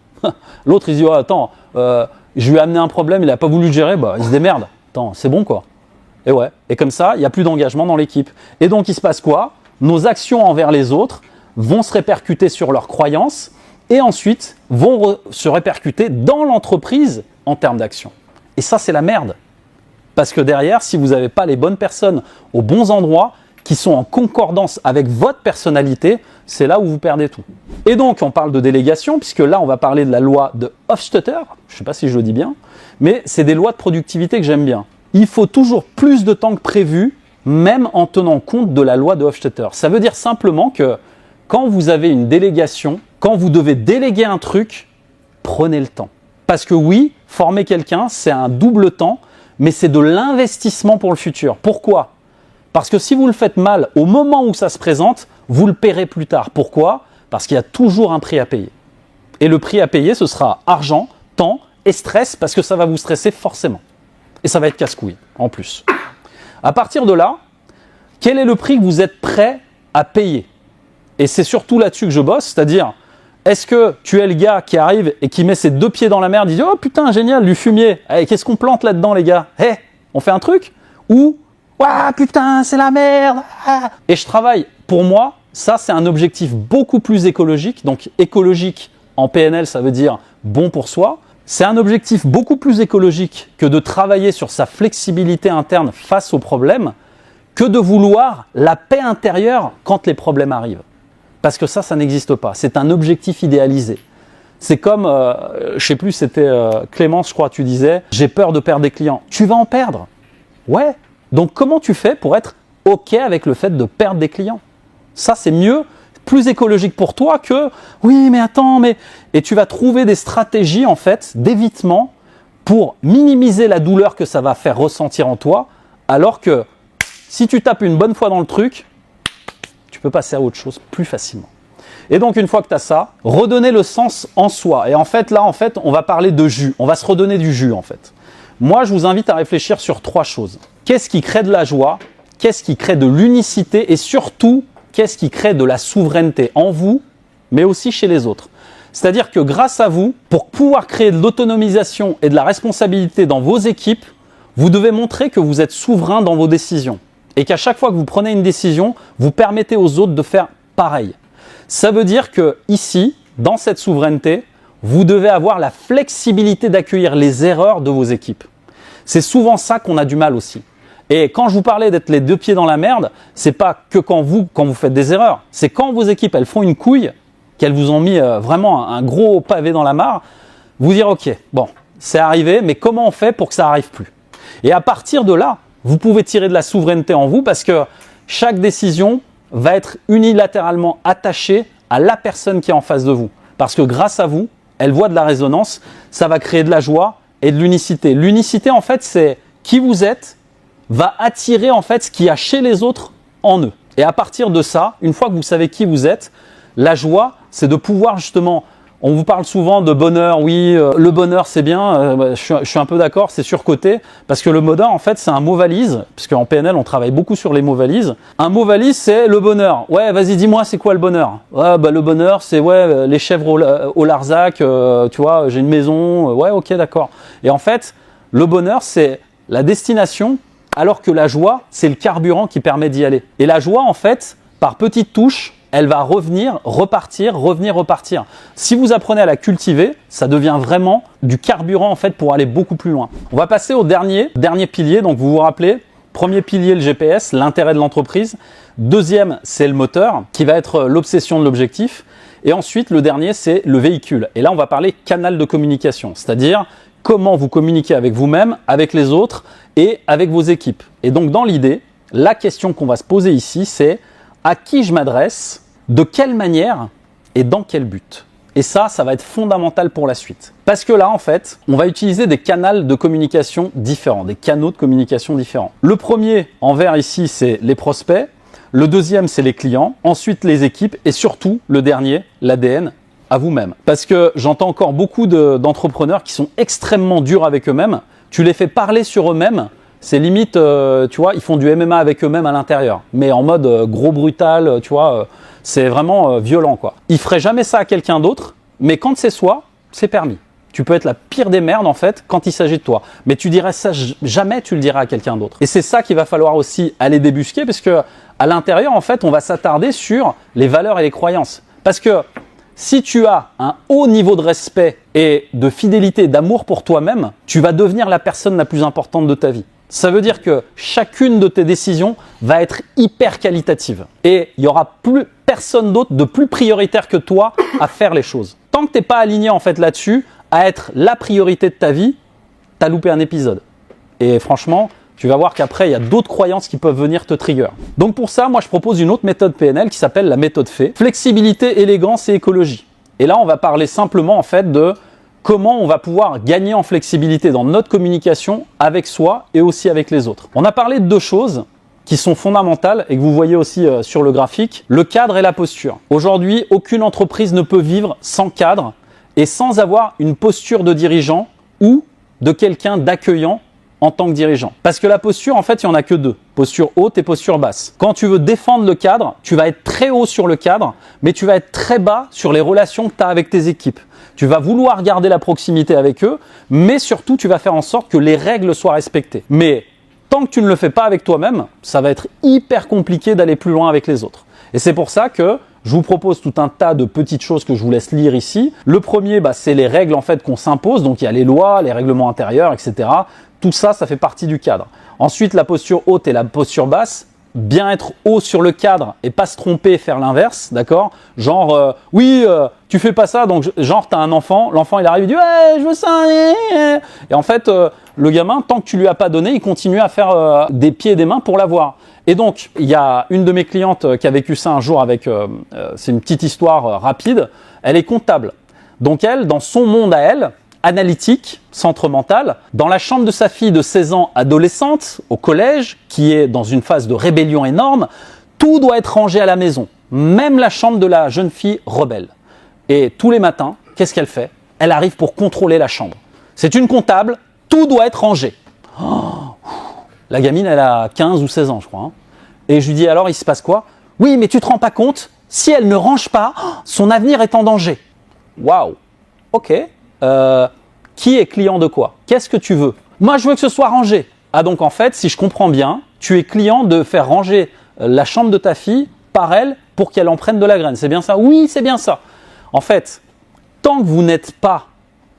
l'autre il se dit oh, attends, je lui ai amené un problème, il n'a pas voulu le gérer, il se démerde. Attends, c'est bon quoi. Et ouais, et comme ça, il n'y a plus d'engagement dans l'équipe. Et donc il se passe quoi? Nos actions envers les autres vont se répercuter sur leurs croyances et ensuite vont se répercuter dans l'entreprise en termes d'action. Et ça c'est la merde. Parce que derrière, si vous n'avez pas les bonnes personnes aux bons endroits, qui sont en concordance avec votre personnalité, c'est là où vous perdez tout. Et donc, on parle de délégation, puisque là, on va parler de la loi de Hofstadter, je ne sais pas si je le dis bien, mais c'est des lois de productivité que j'aime bien. Il faut toujours plus de temps que prévu, même en tenant compte de la loi de Hofstadter. Ça veut dire simplement que quand vous avez une délégation, quand vous devez déléguer un truc, prenez le temps. Parce que oui, former quelqu'un, c'est un double temps, mais c'est de l'investissement pour le futur. Pourquoi ? Parce que si vous le faites mal au moment où ça se présente, vous le paierez plus tard. Pourquoi? Parce qu'il y a toujours un prix à payer. Et le prix à payer, ce sera argent, temps et stress, parce que ça va vous stresser forcément. Et ça va être casse-couille, en plus. À partir de là, quel est le prix que vous êtes prêt à payer? Et c'est surtout là-dessus que je bosse, c'est-à-dire, est-ce que tu es le gars qui arrive et qui met ses deux pieds dans la merde, il dit « Oh putain, génial, du fumier, hey, qu'est-ce qu'on plante là-dedans les gars? Hey, on fait un truc ?» Ou ouah, putain, c'est la merde. Et je travaille. Pour moi, ça, c'est un objectif beaucoup plus écologique. Donc, écologique en PNL, ça veut dire bon pour soi. C'est un objectif beaucoup plus écologique que de travailler sur sa flexibilité interne face aux problèmes, que de vouloir la paix intérieure quand les problèmes arrivent. Parce que ça n'existe pas. C'est un objectif idéalisé. C'est comme, je sais plus, c'était Clémence, je crois, tu disais, j'ai peur de perdre des clients. Tu vas en perdre. Ouais. Donc, comment tu fais pour être OK avec le fait de perdre des clients? Ça, c'est mieux, plus écologique pour toi que « oui, mais attends, mais… » Et tu vas trouver des stratégies, en fait, d'évitement pour minimiser la douleur que ça va faire ressentir en toi, alors que si tu tapes une bonne fois dans le truc, tu peux passer à autre chose plus facilement. Et donc, une fois que tu as ça, redonner le sens en soi. Et en fait, là, on va parler de jus. On va se redonner du jus, en fait. Moi, je vous invite à réfléchir sur 3 choses. Qu'est-ce qui crée de la joie? Qu'est-ce qui crée de l'unicité? Et surtout, qu'est-ce qui crée de la souveraineté en vous, mais aussi chez les autres. C'est-à-dire que grâce à vous, pour pouvoir créer de l'autonomisation et de la responsabilité dans vos équipes, vous devez montrer que vous êtes souverain dans vos décisions et qu'à chaque fois que vous prenez une décision, vous permettez aux autres de faire pareil. Ça veut dire que ici, dans cette souveraineté, vous devez avoir la flexibilité d'accueillir les erreurs de vos équipes. C'est souvent ça qu'on a du mal aussi. Et quand je vous parlais d'être les deux pieds dans la merde, c'est pas que quand vous faites des erreurs, c'est quand vos équipes elles font une couille, qu'elles vous ont mis vraiment un gros pavé dans la mare, vous dire ok, bon, c'est arrivé, mais comment on fait pour que ça arrive plus? Et à partir de là, vous pouvez tirer de la souveraineté en vous parce que chaque décision va être unilatéralement attachée à la personne qui est en face de vous. Parce que grâce à vous, elle voit de la résonance, ça va créer de la joie et de l'unicité. L'unicité, en fait, c'est qui vous êtes va attirer en fait ce qu'il y a chez les autres en eux. Et à partir de ça, une fois que vous savez qui vous êtes, la joie, c'est de pouvoir justement, on vous parle souvent de bonheur, oui, le bonheur c'est bien, je suis un peu d'accord, c'est surcoté, parce que le bonheur en fait c'est un mot valise, puisque en PNL on travaille beaucoup sur les mots valises. Un mot valise c'est le bonheur. Ouais, vas-y dis-moi c'est quoi le bonheur? Ouais, bah le bonheur c'est ouais les chèvres au Larzac, tu vois, j'ai une maison, ouais ok d'accord. Et en fait, le bonheur c'est la destination, alors que la joie c'est le carburant qui permet d'y aller. Et la joie en fait, par petites touches, elle va revenir, repartir, revenir, repartir. Si vous apprenez à la cultiver, ça devient vraiment du carburant en fait pour aller beaucoup plus loin. On va passer au dernier pilier. Donc vous vous rappelez, premier pilier le GPS, l'intérêt de l'entreprise. Deuxième, c'est le moteur qui va être l'obsession de l'objectif. Et ensuite, le dernier, c'est le véhicule. Et là, on va parler canal de communication, c'est-à-dire comment vous communiquez avec vous-même, avec les autres et avec vos équipes. Et donc dans l'idée, la question qu'on va se poser ici, c'est à qui je m'adresse, de quelle manière et dans quel but. Et ça va être fondamental pour la suite. Parce que là, en fait, on va utiliser des canaux de communication différents, des canaux de communication différents. Le premier, en vert ici, c'est les prospects. Le deuxième, c'est les clients. Ensuite, les équipes. Et surtout, le dernier, l'ADN, à vous-même. Parce que j'entends encore beaucoup d'entrepreneurs qui sont extrêmement durs avec eux-mêmes. Tu les fais parler sur eux-mêmes. C'est limite, tu vois, ils font du MMA avec eux-mêmes à l'intérieur. Mais en mode gros brutal, tu vois, c'est vraiment violent, quoi. Ils feraient jamais ça à quelqu'un d'autre, mais quand c'est soi, c'est permis. Tu peux être la pire des merdes, en fait, quand il s'agit de toi. Mais tu dirais ça, jamais tu le diras à quelqu'un d'autre. Et c'est ça qu'il va falloir aussi aller débusquer, parce que à l'intérieur, en fait, on va s'attarder sur les valeurs et les croyances. Parce que si tu as un haut niveau de respect et de fidélité, d'amour pour toi-même, tu vas devenir la personne la plus importante de ta vie. Ça veut dire que chacune de tes décisions va être hyper qualitative. Et il n'y aura plus personne d'autre de plus prioritaire que toi à faire les choses. Tant que tu n'es pas aligné en fait là-dessus, à être la priorité de ta vie, tu as loupé un épisode. Et franchement, tu vas voir qu'après, il y a d'autres croyances qui peuvent venir te trigger. Donc pour ça, moi je propose une autre méthode PNL qui s'appelle la méthode FEE. Flexibilité, élégance et écologie. Et là, on va parler simplement en fait de comment on va pouvoir gagner en flexibilité dans notre communication avec soi et aussi avec les autres. On a parlé de deux choses qui sont fondamentales et que vous voyez aussi sur le graphique, le cadre et la posture. Aujourd'hui, aucune entreprise ne peut vivre sans cadre et sans avoir une posture de dirigeant ou de quelqu'un d'accueillant en tant que dirigeant. Parce que la posture, en fait, il n'y en a que deux. Posture haute et posture basse. Quand tu veux défendre le cadre, tu vas être très haut sur le cadre, mais tu vas être très bas sur les relations que tu as avec tes équipes. Tu vas vouloir garder la proximité avec eux, mais surtout, tu vas faire en sorte que les règles soient respectées. Mais tant que tu ne le fais pas avec toi-même, ça va être hyper compliqué d'aller plus loin avec les autres. Et c'est pour ça que je vous propose tout un tas de petites choses que je vous laisse lire ici. Le premier, c'est les règles en fait qu'on s'impose. Donc il y a les lois, les règlements intérieurs, etc. Tout ça, ça fait partie du cadre. Ensuite, la posture haute et la posture basse. Bien être haut sur le cadre et pas se tromper et faire l'inverse, d'accord? Genre, tu fais pas ça, donc genre t'as un enfant, l'enfant il arrive, il dit ouais, je veux ça. Et en fait, le gamin, tant que tu lui as pas donné, il continue à faire des pieds et des mains pour l'avoir. Et donc, il y a une de mes clientes qui a vécu ça un jour avec, c'est une petite histoire rapide, elle est comptable. Donc elle, dans son monde à elle, analytique, centre mental, dans la chambre de sa fille de 16 ans, adolescente, au collège, qui est dans une phase de rébellion énorme, tout doit être rangé à la maison, même la chambre de la jeune fille rebelle. Et tous les matins, qu'est-ce qu'elle fait? Elle arrive pour contrôler la chambre. C'est une comptable, tout doit être rangé. Oh, la gamine, elle a 15 ou 16 ans, je crois. Et je lui dis alors, il se passe quoi? Oui, mais tu te rends pas compte? Si elle ne range pas, son avenir est en danger. Waouh. Ok. Qui est client de quoi? Qu'est-ce que tu veux? Moi, je veux que ce soit rangé. Ah donc en fait, si je comprends bien, tu es client de faire ranger la chambre de ta fille par elle pour qu'elle en prenne de la graine. C'est bien ça? Oui, c'est bien ça. En fait, tant que vous n'êtes pas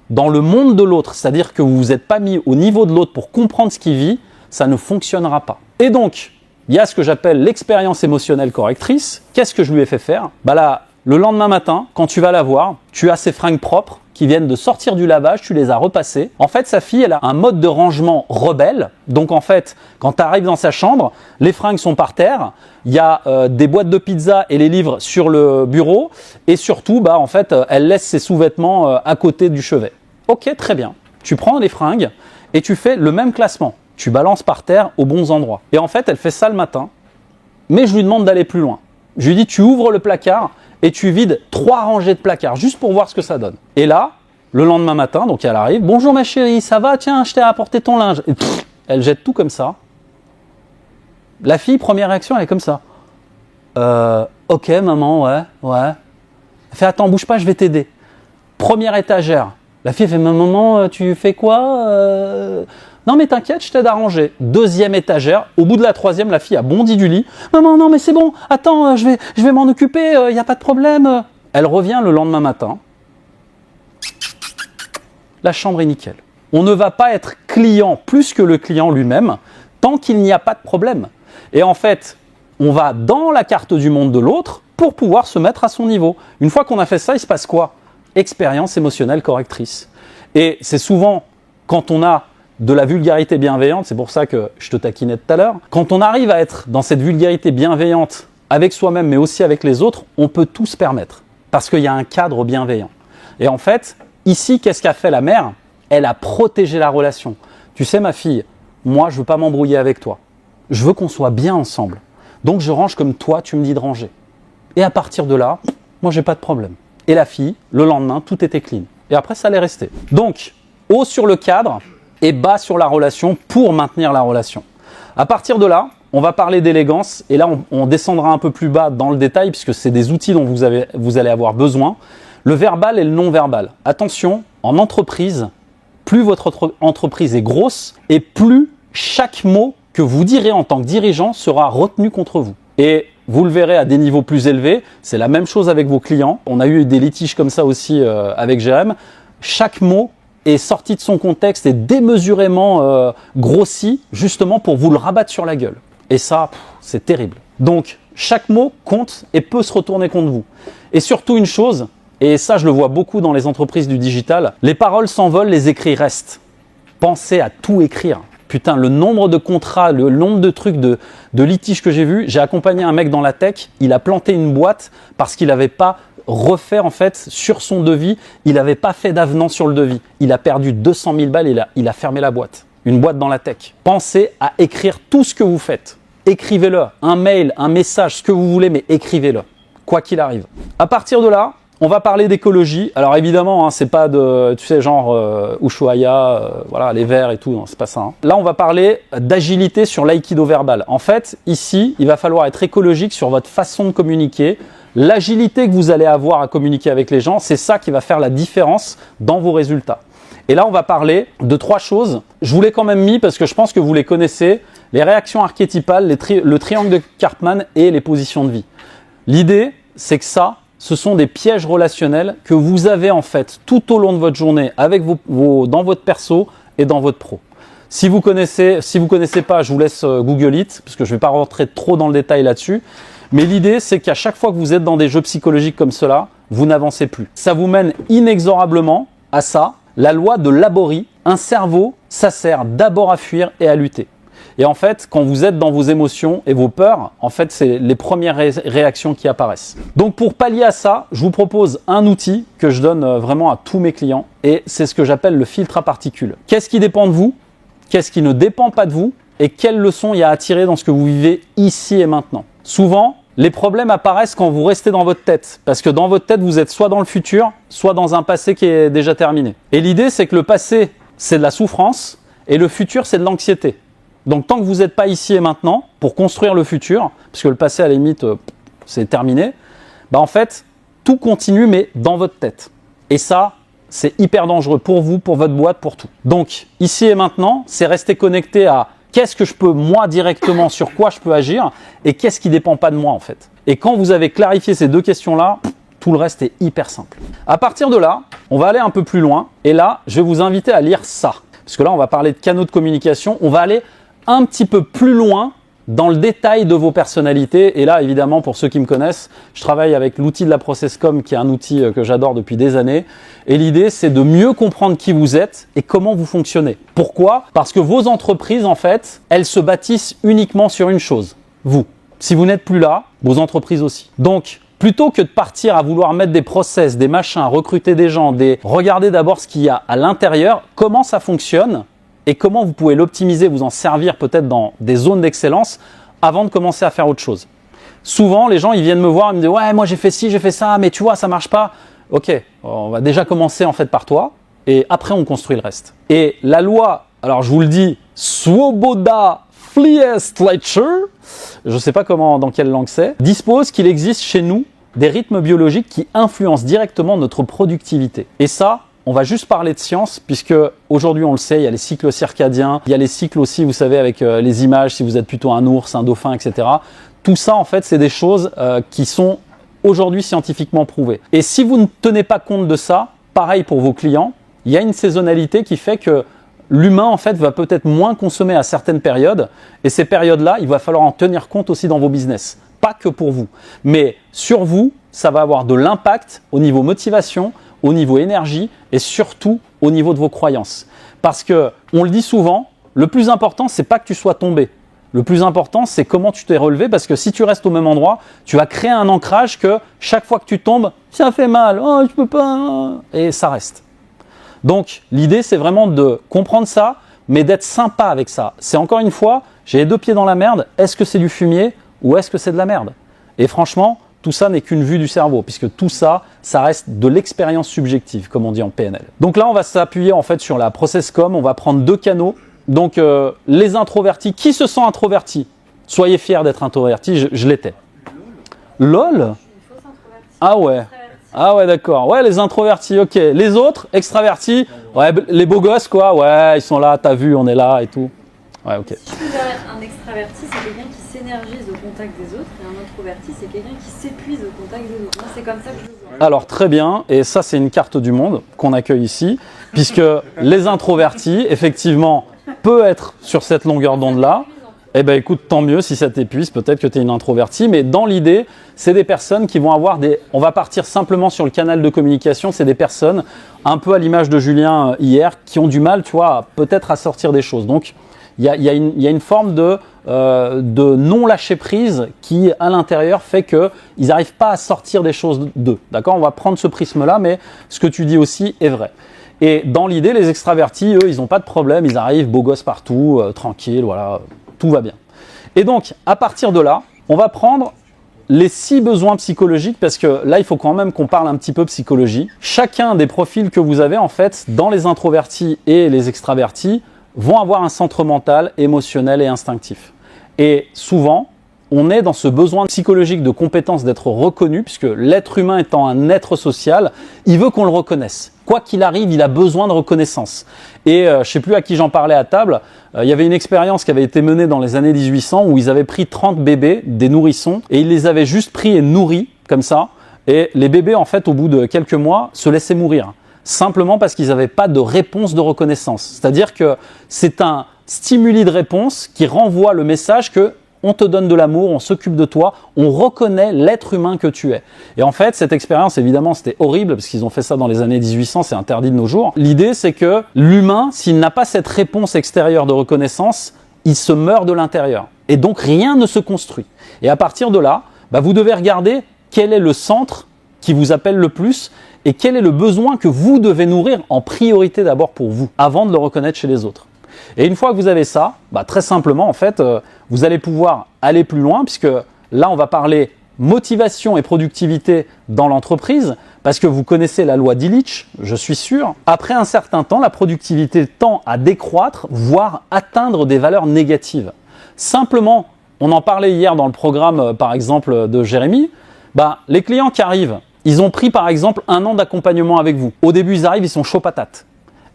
dans le monde de l'autre, c'est-à-dire que vous vous êtes pas mis au niveau de l'autre pour comprendre ce qu'il vit, ça ne fonctionnera pas. Et donc, il y a ce que j'appelle l'expérience émotionnelle correctrice. Qu'est-ce que je lui ai fait faire? Bah là, le lendemain matin, quand tu vas la voir, tu as ses fringues propres qui viennent de sortir du lavage, tu les as repassées. En fait, sa fille, elle a un mode de rangement rebelle. Donc en fait, quand tu arrives dans sa chambre, les fringues sont par terre, il y a des boîtes de pizza et les livres sur le bureau, et surtout, bah en fait, elle laisse ses sous-vêtements à côté du chevet. Ok, très bien. Tu prends les fringues et tu fais le même classement. Tu balances par terre aux bons endroits. Et en fait, elle fait ça le matin, mais je lui demande d'aller plus loin. Je lui dis, tu ouvres le placard et tu vides 3 rangées de placards, juste pour voir ce que ça donne. Et là, le lendemain matin, donc elle arrive, bonjour ma chérie, ça va? Tiens, je t'ai apporté ton linge. Et elle jette tout comme ça. La fille, première réaction, elle est comme ça. Ok maman, ouais. Elle fait, attends, bouge pas, je vais t'aider. Première étagère. La fille fait, maman, tu fais quoi? Non mais t'inquiète, je t'aide à ranger. Deuxième étagère, au bout de la troisième, la fille a bondi du lit. Maman, non mais c'est bon, attends, je vais m'en occuper, y a pas de problème. Elle revient le lendemain matin. La chambre est nickel. On ne va pas être client plus que le client lui-même tant qu'il n'y a pas de problème. Et en fait, on va dans la carte du monde de l'autre pour pouvoir se mettre à son niveau. Une fois qu'on a fait ça, il se passe quoi? Expérience émotionnelle correctrice. Et c'est souvent quand on a de la vulgarité bienveillante, c'est pour ça que je te taquinais tout à l'heure, quand on arrive à être dans cette vulgarité bienveillante avec soi-même mais aussi avec les autres, on peut tout se permettre parce qu'il y a un cadre bienveillant. Et en fait, ici, qu'est-ce qu'a fait la mère? Elle a protégé la relation. Tu sais ma fille, moi je veux pas m'embrouiller avec toi. Je veux qu'on soit bien ensemble. Donc je range comme toi tu me dis de ranger. Et à partir de là, moi j'ai pas de problème. Et la fille, le lendemain, tout était clean. Et après ça allait rester. Donc, haut sur le cadre et bas sur la relation pour maintenir la relation. À partir de là, on va parler d'élégance et là on descendra un peu plus bas dans le détail puisque c'est des outils dont vous allez avoir besoin. Le verbal et le non-verbal. Attention, en entreprise, plus votre entreprise est grosse et plus chaque mot que vous direz en tant que dirigeant sera retenu contre vous. Et vous le verrez à des niveaux plus élevés, c'est la même chose avec vos clients. On a eu des litiges comme ça aussi avec Jérém. Chaque mot est sorti de son contexte et démesurément grossi justement pour vous le rabattre sur la gueule. Et ça, c'est terrible. Donc, chaque mot compte et peut se retourner contre vous. Et surtout une chose, et ça je le vois beaucoup dans les entreprises du digital, les paroles s'envolent, les écrits restent. Pensez à tout écrire. Putain, le nombre de contrats, le nombre de trucs de litiges que j'ai vus. J'ai accompagné un mec dans la tech, il a planté une boîte parce qu'il n'avait pas refait en fait sur son devis, il n'avait pas fait d'avenant sur le devis. Il a perdu 200 000 balles et il a fermé la boîte. Une boîte dans la tech. Pensez à écrire tout ce que vous faites. Écrivez-le, un mail, un message, ce que vous voulez, mais écrivez-le, quoi qu'il arrive. À partir de là, on va parler d'écologie. Alors évidemment, hein, c'est pas de, tu sais, genre Ushuaïa, voilà, les verts et tout, non, c'est pas ça. Hein. Là, on va parler d'agilité sur l'aïkido verbal. En fait, ici, il va falloir être écologique sur votre façon de communiquer. L'agilité que vous allez avoir à communiquer avec les gens, c'est ça qui va faire la différence dans vos résultats. Et là, on va parler de 3 choses. Je vous l'ai quand même mis parce que je pense que vous les connaissez. Les réactions archétypales, le triangle de Karpman et les positions de vie. L'idée, c'est que ça, ce sont des pièges relationnels que vous avez en fait tout au long de votre journée avec dans votre perso et dans votre pro. Si vous connaissez pas, je vous laisse Google it parce que je ne vais pas rentrer trop dans le détail là-dessus. Mais l'idée, c'est qu'à chaque fois que vous êtes dans des jeux psychologiques comme cela, vous n'avancez plus. Ça vous mène inexorablement à ça, la loi de Laborie. Un cerveau, ça sert d'abord à fuir et à lutter. Et en fait, quand vous êtes dans vos émotions et vos peurs, en fait, c'est les premières réactions qui apparaissent. Donc, pour pallier à ça, je vous propose un outil que je donne vraiment à tous mes clients et c'est ce que j'appelle le filtre à particules. Qu'est-ce qui dépend de vous? Qu'est-ce qui ne dépend pas de vous? Et quelles leçons il y a à tirer dans ce que vous vivez ici et maintenant? Souvent, les problèmes apparaissent quand vous restez dans votre tête. Parce que dans votre tête, vous êtes soit dans le futur, soit dans un passé qui est déjà terminé. Et l'idée, c'est que le passé, c'est de la souffrance et le futur, c'est de l'anxiété. Donc, tant que vous n'êtes pas ici et maintenant pour construire le futur, parce que le passé, à la limite, c'est terminé, bah en fait, tout continue mais dans votre tête. Et ça, c'est hyper dangereux pour vous, pour votre boîte, pour tout. Donc, ici et maintenant, c'est rester connecté à qu'est-ce que je peux, moi, directement, sur quoi je peux agir et qu'est-ce qui ne dépend pas de moi, en fait. Et quand vous avez clarifié ces deux questions-là, tout le reste est hyper simple. À partir de là, on va aller un peu plus loin. Et là, je vais vous inviter à lire ça. Parce que là, on va parler de canaux de communication. On va aller un petit peu plus loin dans le détail de vos personnalités. Et là, évidemment, pour ceux qui me connaissent, je travaille avec l'outil de la ProcessCom, qui est un outil que j'adore depuis des années. Et l'idée, c'est de mieux comprendre qui vous êtes et comment vous fonctionnez. Pourquoi ? Parce que vos entreprises, en fait, elles se bâtissent uniquement sur une chose, vous. Si vous n'êtes plus là, vos entreprises aussi. Donc, plutôt que de partir à vouloir mettre des process, des machins, recruter des gens, regardez d'abord ce qu'il y a à l'intérieur, comment ça fonctionne, et comment vous pouvez l'optimiser, vous en servir peut-être dans des zones d'excellence avant de commencer à faire autre chose. Souvent, les gens, ils viennent me voir et me disent « Ouais, moi j'ai fait ci, j'ai fait ça, mais tu vois, ça marche pas. » Ok, on va déjà commencer en fait par toi et après on construit le reste. Et la loi, alors je vous le dis, Swoboda Fliestleicher, je ne sais pas dans quelle langue c'est, dispose qu'il existe chez nous des rythmes biologiques qui influencent directement notre productivité. Et ça, on va juste parler de science, puisque aujourd'hui on le sait, il y a les cycles circadiens, il y a les cycles aussi, vous savez, avec les images, si vous êtes plutôt un ours, un dauphin, etc. Tout ça, en fait, c'est des choses qui sont aujourd'hui scientifiquement prouvées. Et si vous ne tenez pas compte de ça, pareil pour vos clients, il y a une saisonnalité qui fait que l'humain, en fait, va peut-être moins consommer à certaines périodes. Et ces périodes-là, il va falloir en tenir compte aussi dans vos business. Pas que pour vous. Mais sur vous, ça va avoir de l'impact au niveau motivation, au niveau énergie et surtout au niveau de vos croyances. Parce que, on le dit souvent, le plus important, c'est pas que tu sois tombé. Le plus important, c'est comment tu t'es relevé, parce que si tu restes au même endroit, tu vas créer un ancrage que chaque fois que tu tombes, ça fait mal, oh, je peux pas, et ça reste. Donc, l'idée, c'est vraiment de comprendre ça, mais d'être sympa avec ça. C'est encore une fois, j'ai les deux pieds dans la merde, est-ce que c'est du fumier ou est-ce que c'est de la merde ? Et franchement, tout ça n'est qu'une vue du cerveau, puisque tout ça, ça reste de l'expérience subjective, comme on dit en PNL. Donc là, on va s'appuyer en fait sur la ProcessCom, on va prendre deux canaux. Donc, les introvertis, qui se sent introverti ? Soyez fiers d'être introverti, je l'étais. LOL ? Ah ouais. Ah ouais, d'accord. Ouais, les introvertis, ok. Les autres, extravertis, ouais, les beaux gosses, quoi. Ouais, ils sont là, t'as vu, on est là et tout. Ouais, ok. Si je peux dire, un extraverti, c'est quelqu'un qui s'énergise au contact des autres, et un introverti, c'est quelqu'un qui s'épuise au contact des autres. Moi, c'est comme ça que je le vois. Alors, très bien. Et ça, c'est une carte du monde qu'on accueille ici, puisque les introvertis, effectivement, peuvent être sur cette longueur d'onde-là. Eh ben écoute, tant mieux si ça t'épuise, peut-être que tu es une introvertie, mais dans l'idée, c'est des personnes qui vont avoir on va partir simplement sur le canal de communication, c'est des personnes, un peu à l'image de Julien hier, qui ont du mal, tu vois, peut-être à sortir des choses. Donc, il y a une forme de non-lâcher-prise qui, à l'intérieur, fait qu'ils n'arrivent pas à sortir des choses d'eux. D'accord ? On va prendre ce prisme-là, mais ce que tu dis aussi est vrai. Et dans l'idée, les extravertis, eux, ils n'ont pas de problème, ils arrivent beaux gosses partout, tranquilles, voilà, tout va bien. Et donc, à partir de là, on va prendre les 6 besoins psychologiques, parce que là, il faut quand même qu'on parle un petit peu psychologie. Chacun des profils que vous avez, en fait, dans les introvertis et les extravertis, vont avoir un centre mental, émotionnel et instinctif. Et souvent, on est dans ce besoin psychologique de compétence d'être reconnu, puisque l'être humain étant un être social, il veut qu'on le reconnaisse. Quoi qu'il arrive, il a besoin de reconnaissance. Et je ne sais plus à qui j'en parlais à table, il y avait une expérience qui avait été menée dans les années 1800 où ils avaient pris 30 bébés, des nourrissons, et ils les avaient juste pris et nourris, comme ça. Et les bébés, en fait, au bout de quelques mois, se laissaient mourir. Simplement parce qu'ils n'avaient pas de réponse de reconnaissance. C'est-à-dire que c'est un stimuli de réponse qui renvoie le message que on te donne de l'amour, on s'occupe de toi, on reconnaît l'être humain que tu es. Et en fait, cette expérience, évidemment, c'était horrible parce qu'ils ont fait ça dans les années 1800, c'est interdit de nos jours. L'idée, c'est que l'humain, s'il n'a pas cette réponse extérieure de reconnaissance, il se meurt de l'intérieur. Et donc, rien ne se construit. Et à partir de là, vous devez regarder quel est le centre qui vous appelle le plus et quel est le besoin que vous devez nourrir en priorité d'abord pour vous, avant de le reconnaître chez les autres. Et une fois que vous avez ça, très simplement, en fait, vous allez pouvoir aller plus loin, puisque là, on va parler motivation et productivité dans l'entreprise, parce que vous connaissez la loi d'Illich, je suis sûr. Après un certain temps, la productivité tend à décroître, voire atteindre des valeurs négatives. Simplement, on en parlait hier dans le programme, par exemple, de Jérémy, Les clients qui arrivent, ils ont pris par exemple 1 an d'accompagnement avec vous. Au début, ils arrivent, ils sont chauds patates.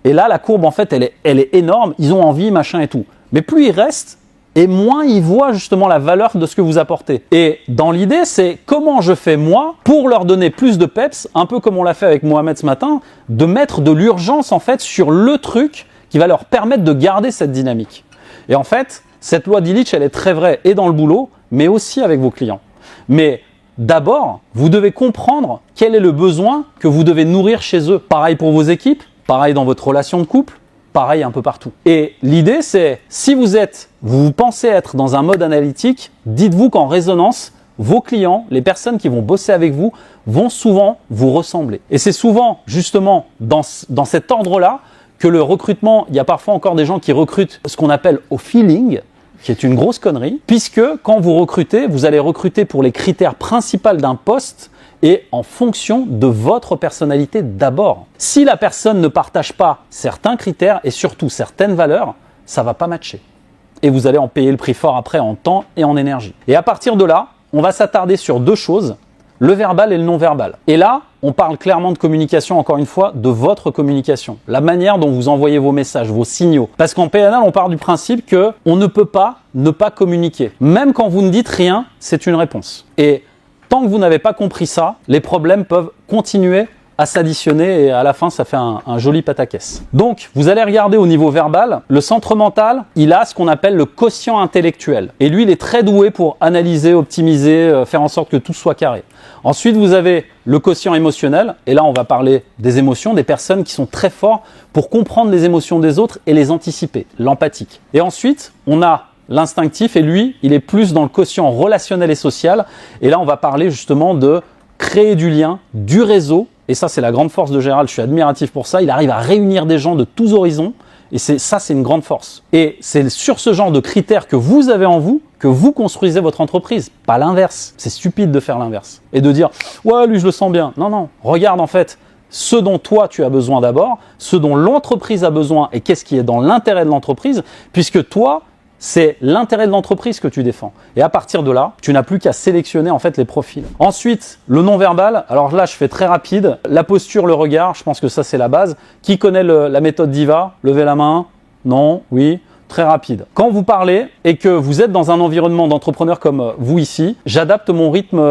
Et là, la courbe, en fait, elle est énorme. Ils ont envie, machin et tout. Mais plus ils restent, et moins ils voient justement la valeur de ce que vous apportez. Et dans l'idée, c'est comment je fais moi pour leur donner plus de peps, un peu comme on l'a fait avec Mohamed ce matin, de mettre de l'urgence en fait sur le truc qui va leur permettre de garder cette dynamique. Et en fait, cette loi d'Illich, elle est très vraie et dans le boulot, mais aussi avec vos clients. Mais d'abord, vous devez comprendre quel est le besoin que vous devez nourrir chez eux. Pareil pour vos équipes, pareil dans votre relation de couple, pareil un peu partout. Et l'idée, c'est, si vous pensez être dans un mode analytique, dites-vous qu'en résonance, vos clients, les personnes qui vont bosser avec vous, vont souvent vous ressembler. Et c'est souvent, justement, dans cet ordre-là, que le recrutement, il y a parfois encore des gens qui recrutent ce qu'on appelle au feeling, qui est une grosse connerie, puisque quand vous recrutez, vous allez recruter pour les critères principaux d'un poste et en fonction de votre personnalité d'abord. Si la personne ne partage pas certains critères et surtout certaines valeurs, ça ne va pas matcher. Et vous allez en payer le prix fort après en temps et en énergie. Et à partir de là, on va s'attarder sur 2 choses, le verbal et le non-verbal. Et là, on parle clairement de communication, encore une fois, de votre communication. La manière dont vous envoyez vos messages, vos signaux. Parce qu'en PNL, on part du principe qu'on ne peut pas ne pas communiquer. Même quand vous ne dites rien, c'est une réponse. Et tant que vous n'avez pas compris ça, les problèmes peuvent continuer à s'additionner et à la fin, ça fait un joli pataquès. Donc, vous allez regarder au niveau verbal, le centre mental, il a ce qu'on appelle le quotient intellectuel. Et lui, il est très doué pour analyser, optimiser, faire en sorte que tout soit carré. Ensuite, vous avez le quotient émotionnel. Et là, on va parler des émotions, des personnes qui sont très fortes pour comprendre les émotions des autres et les anticiper, l'empathique. Et ensuite, on a l'instinctif et lui, il est plus dans le quotient relationnel et social. Et là, on va parler justement de créer du lien, du réseau. Et ça, c'est la grande force de Gérald, je suis admiratif pour ça. Il arrive à réunir des gens de tous horizons et ça, c'est une grande force. Et c'est sur ce genre de critères que vous avez en vous que vous construisez votre entreprise, pas l'inverse. C'est stupide de faire l'inverse et de dire « ouais, lui, je le sens bien ». Non, non, regarde en fait ce dont toi, tu as besoin d'abord, ce dont l'entreprise a besoin et qu'est-ce qui est dans l'intérêt de l'entreprise, puisque toi, c'est l'intérêt de l'entreprise que tu défends. Et à partir de là, tu n'as plus qu'à sélectionner en fait les profils. Ensuite, le non-verbal. Alors là, je fais très rapide. La posture, le regard, je pense que ça, c'est la base. Qui connaît la méthode DIVA? Levez la main. Non? Oui? Très rapide. Quand vous parlez et que vous êtes dans un environnement d'entrepreneur comme vous ici, j'adapte mon rythme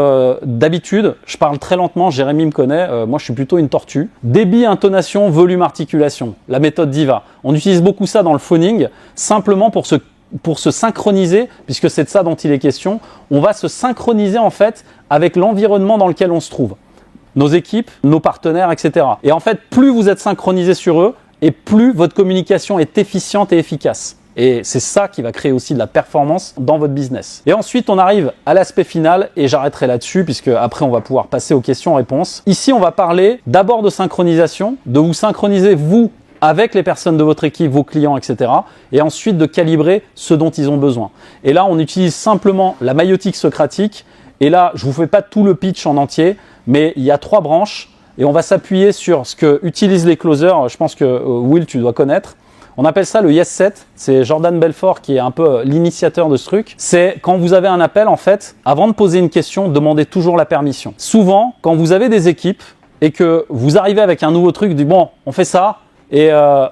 d'habitude. Je parle très lentement, Jérémy me connaît, moi je suis plutôt une tortue. Débit, intonation, volume, articulation. La méthode DIVA. On utilise beaucoup ça dans le phoning, simplement pour se synchroniser, puisque c'est de ça dont il est question. On va se synchroniser en fait avec l'environnement dans lequel on se trouve. Nos équipes, nos partenaires, etc. Et en fait, plus vous êtes synchronisé sur eux, et plus votre communication est efficiente et efficace. Et c'est ça qui va créer aussi de la performance dans votre business. Et ensuite, on arrive à l'aspect final et j'arrêterai là-dessus puisque après, on va pouvoir passer aux questions-réponses. Ici, on va parler d'abord de synchronisation, de vous synchroniser vous avec les personnes de votre équipe, vos clients, etc. Et ensuite, de calibrer ce dont ils ont besoin. Et là, on utilise simplement la maïotique socratique. Et là, je ne vous fais pas tout le pitch en entier, mais il y a 3 branches et on va s'appuyer sur ce que utilisent les closers. Je pense que Will, tu dois connaître. On appelle ça le Yes Set. C'est Jordan Belfort qui est un peu l'initiateur de ce truc. C'est quand vous avez un appel, en fait, avant de poser une question, demandez toujours la permission. Souvent, quand vous avez des équipes et que vous arrivez avec un nouveau truc, vous dites bon, on fait ça et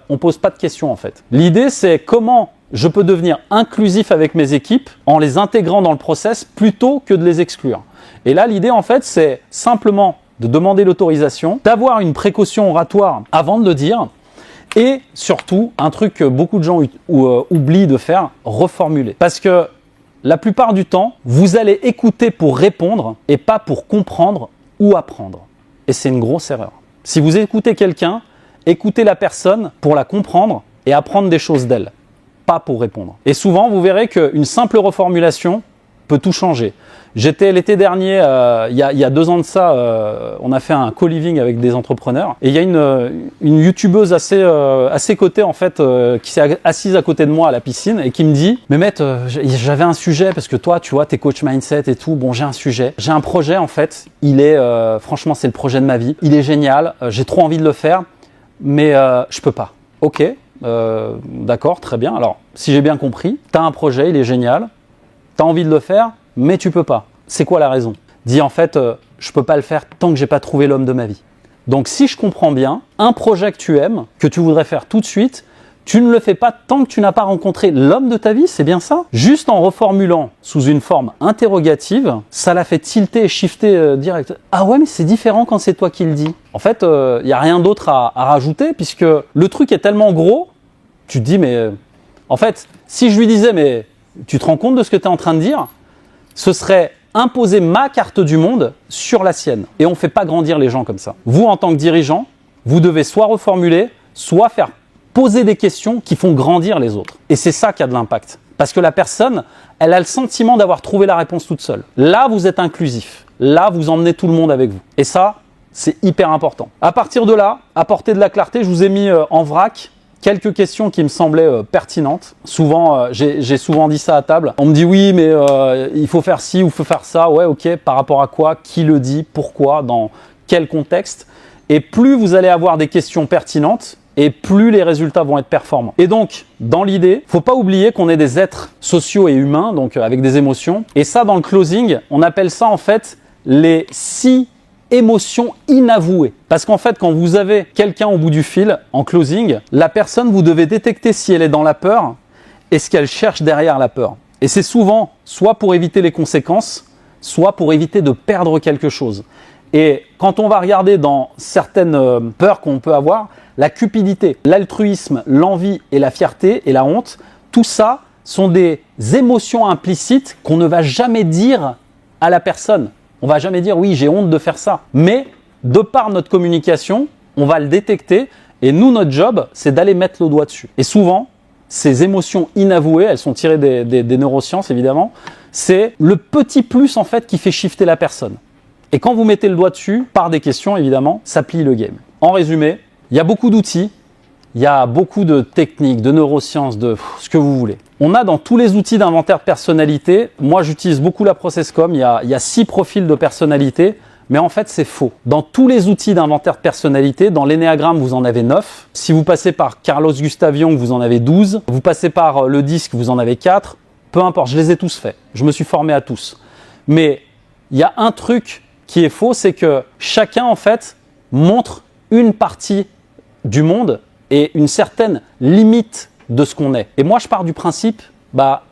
on pose pas de questions en fait. L'idée, c'est comment je peux devenir inclusif avec mes équipes en les intégrant dans le process plutôt que de les exclure. Et là, l'idée, en fait, c'est simplement de demander l'autorisation, d'avoir une précaution oratoire avant de le dire. Et surtout, un truc que beaucoup de gens oublient de faire, reformuler. Parce que la plupart du temps, vous allez écouter pour répondre et pas pour comprendre ou apprendre. Et c'est une grosse erreur. Si vous écoutez quelqu'un, écoutez la personne pour la comprendre et apprendre des choses d'elle, pas pour répondre. Et souvent, vous verrez qu'une simple reformulation peut tout changer. J'étais l'été dernier, il y a 2 ans de ça, on a fait un co-living avec des entrepreneurs et il y a une youtubeuse à ses côtés en fait qui s'est assise à côté de moi à la piscine et qui me dit « Mehmet, j'avais un sujet parce que toi, tu vois, t'es coach mindset et tout, bon j'ai un sujet. J'ai un projet en fait, il est, franchement c'est le projet de ma vie, il est génial, j'ai trop envie de le faire, mais je peux pas. » Ok, d'accord, très bien. Alors, si j'ai bien compris, t'as un projet, il est génial, t'as envie de le faire, mais tu peux pas. C'est quoi la raison? Dis en fait, je peux pas le faire tant que j'ai pas trouvé l'homme de ma vie. Donc si je comprends bien, un projet que tu aimes, que tu voudrais faire tout de suite, tu ne le fais pas tant que tu n'as pas rencontré l'homme de ta vie, c'est bien ça? Juste en reformulant sous une forme interrogative, ça la fait tilter et shifter direct. Ah ouais, mais c'est différent quand c'est toi qui le dis. En fait, il n'y a rien d'autre à rajouter puisque le truc est tellement gros, tu te dis mais... en fait, si je lui disais mais tu te rends compte de ce que tu es en train de dire? Ce serait imposer ma carte du monde sur la sienne. Et on ne fait pas grandir les gens comme ça. Vous, en tant que dirigeant, vous devez soit reformuler, soit faire poser des questions qui font grandir les autres. Et c'est ça qui a de l'impact. Parce que la personne, elle a le sentiment d'avoir trouvé la réponse toute seule. Là, vous êtes inclusif. Là, vous emmenez tout le monde avec vous. Et ça, c'est hyper important. À partir de là, apporter de la clarté, je vous ai mis en vrac quelques questions qui me semblaient pertinentes. Souvent, j'ai souvent dit ça à table. On me dit oui, mais il faut faire ci ou il faut faire ça. Ouais, ok, par rapport à quoi? Qui le dit? Pourquoi? Dans quel contexte? Et plus vous allez avoir des questions pertinentes, et plus les résultats vont être performants. Et donc, dans l'idée, faut pas oublier qu'on est des êtres sociaux et humains, donc avec des émotions. Et ça, dans le closing, on appelle ça en fait les 6 émotions inavouées. Parce qu'en fait, quand vous avez quelqu'un au bout du fil, en closing, la personne, vous devez détecter si elle est dans la peur et ce qu'elle cherche derrière la peur. Et c'est souvent soit pour éviter les conséquences, soit pour éviter de perdre quelque chose. Et quand on va regarder dans certaines peurs qu'on peut avoir, la cupidité, l'altruisme, l'envie et la fierté et la honte, tout ça sont des émotions implicites qu'on ne va jamais dire à la personne. On va jamais dire oui, j'ai honte de faire ça. Mais de par notre communication, on va le détecter et nous, notre job, c'est d'aller mettre le doigt dessus. Et souvent, ces émotions inavouées, elles sont tirées des neurosciences évidemment, c'est le petit plus en fait qui fait shifter la personne. Et quand vous mettez le doigt dessus, par des questions évidemment, ça plie le game. En résumé, il y a beaucoup d'outils, il y a beaucoup de techniques, de neurosciences, de ce que vous voulez. On a dans tous les outils d'inventaire de personnalité, moi j'utilise beaucoup la ProcessCom, il y a 6 profils de personnalité, mais en fait c'est faux. Dans tous les outils d'inventaire de personnalité, dans l'énéagramme vous en avez 9, si vous passez par Carlos Gustav Jung vous en avez 12, vous passez par le disque vous en avez 4, peu importe, je les ai tous faits, je me suis formé à tous. Mais il y a un truc qui est faux, c'est que chacun en fait montre une partie du monde et une certaine limite de ce qu'on est. Et moi je pars du principe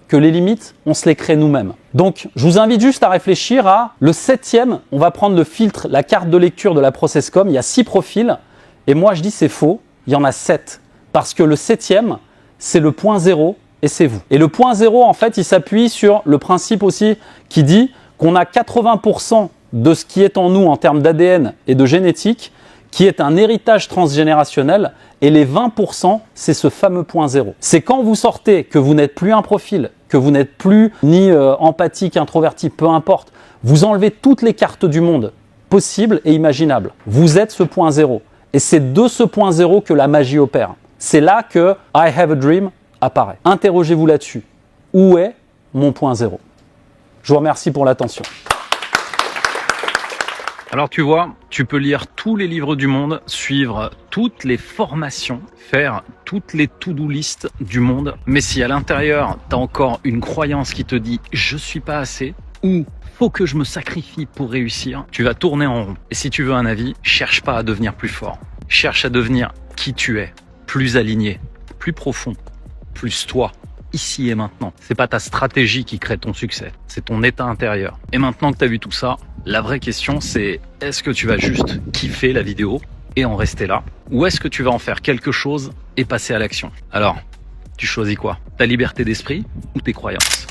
que les limites, on se les crée nous-mêmes. Donc je vous invite juste à réfléchir à le 7e, on va prendre le filtre, la carte de lecture de la ProcessCom, il y a 6 profils, et moi je dis c'est faux, il y en a 7. Parce que le 7e, c'est le point 0 et c'est vous. Et le point 0 en fait, il s'appuie sur le principe aussi qui dit qu'on a 80% de ce qui est en nous en termes d'ADN et de génétique, qui est un héritage transgénérationnel, et les 20%, c'est ce fameux point 0. C'est quand vous sortez que vous n'êtes plus un profil, que vous n'êtes plus ni empathique, introverti, peu importe, vous enlevez toutes les cartes du monde possibles et imaginables. Vous êtes ce point 0. Et c'est de ce point 0 que la magie opère. C'est là que I have a dream apparaît. Interrogez-vous là-dessus. Où est mon point 0? Je vous remercie pour l'attention. Alors tu vois, tu peux lire tous les livres du monde, suivre toutes les formations, faire toutes les to-do list du monde, mais si à l'intérieur, tu as encore une croyance qui te dit « je suis pas assez » ou « faut que je me sacrifie pour réussir », tu vas tourner en rond. Et si tu veux un avis, cherche pas à devenir plus fort. Cherche à devenir qui tu es, plus aligné, plus profond, plus toi. Ici et maintenant. C'est pas ta stratégie qui crée ton succès, c'est ton état intérieur. Et maintenant que tu as vu tout ça, la vraie question c'est est-ce que tu vas juste kiffer la vidéo et en rester là, ou est-ce que tu vas en faire quelque chose et passer à l'action? Alors, tu choisis quoi? Ta liberté d'esprit ou tes croyances?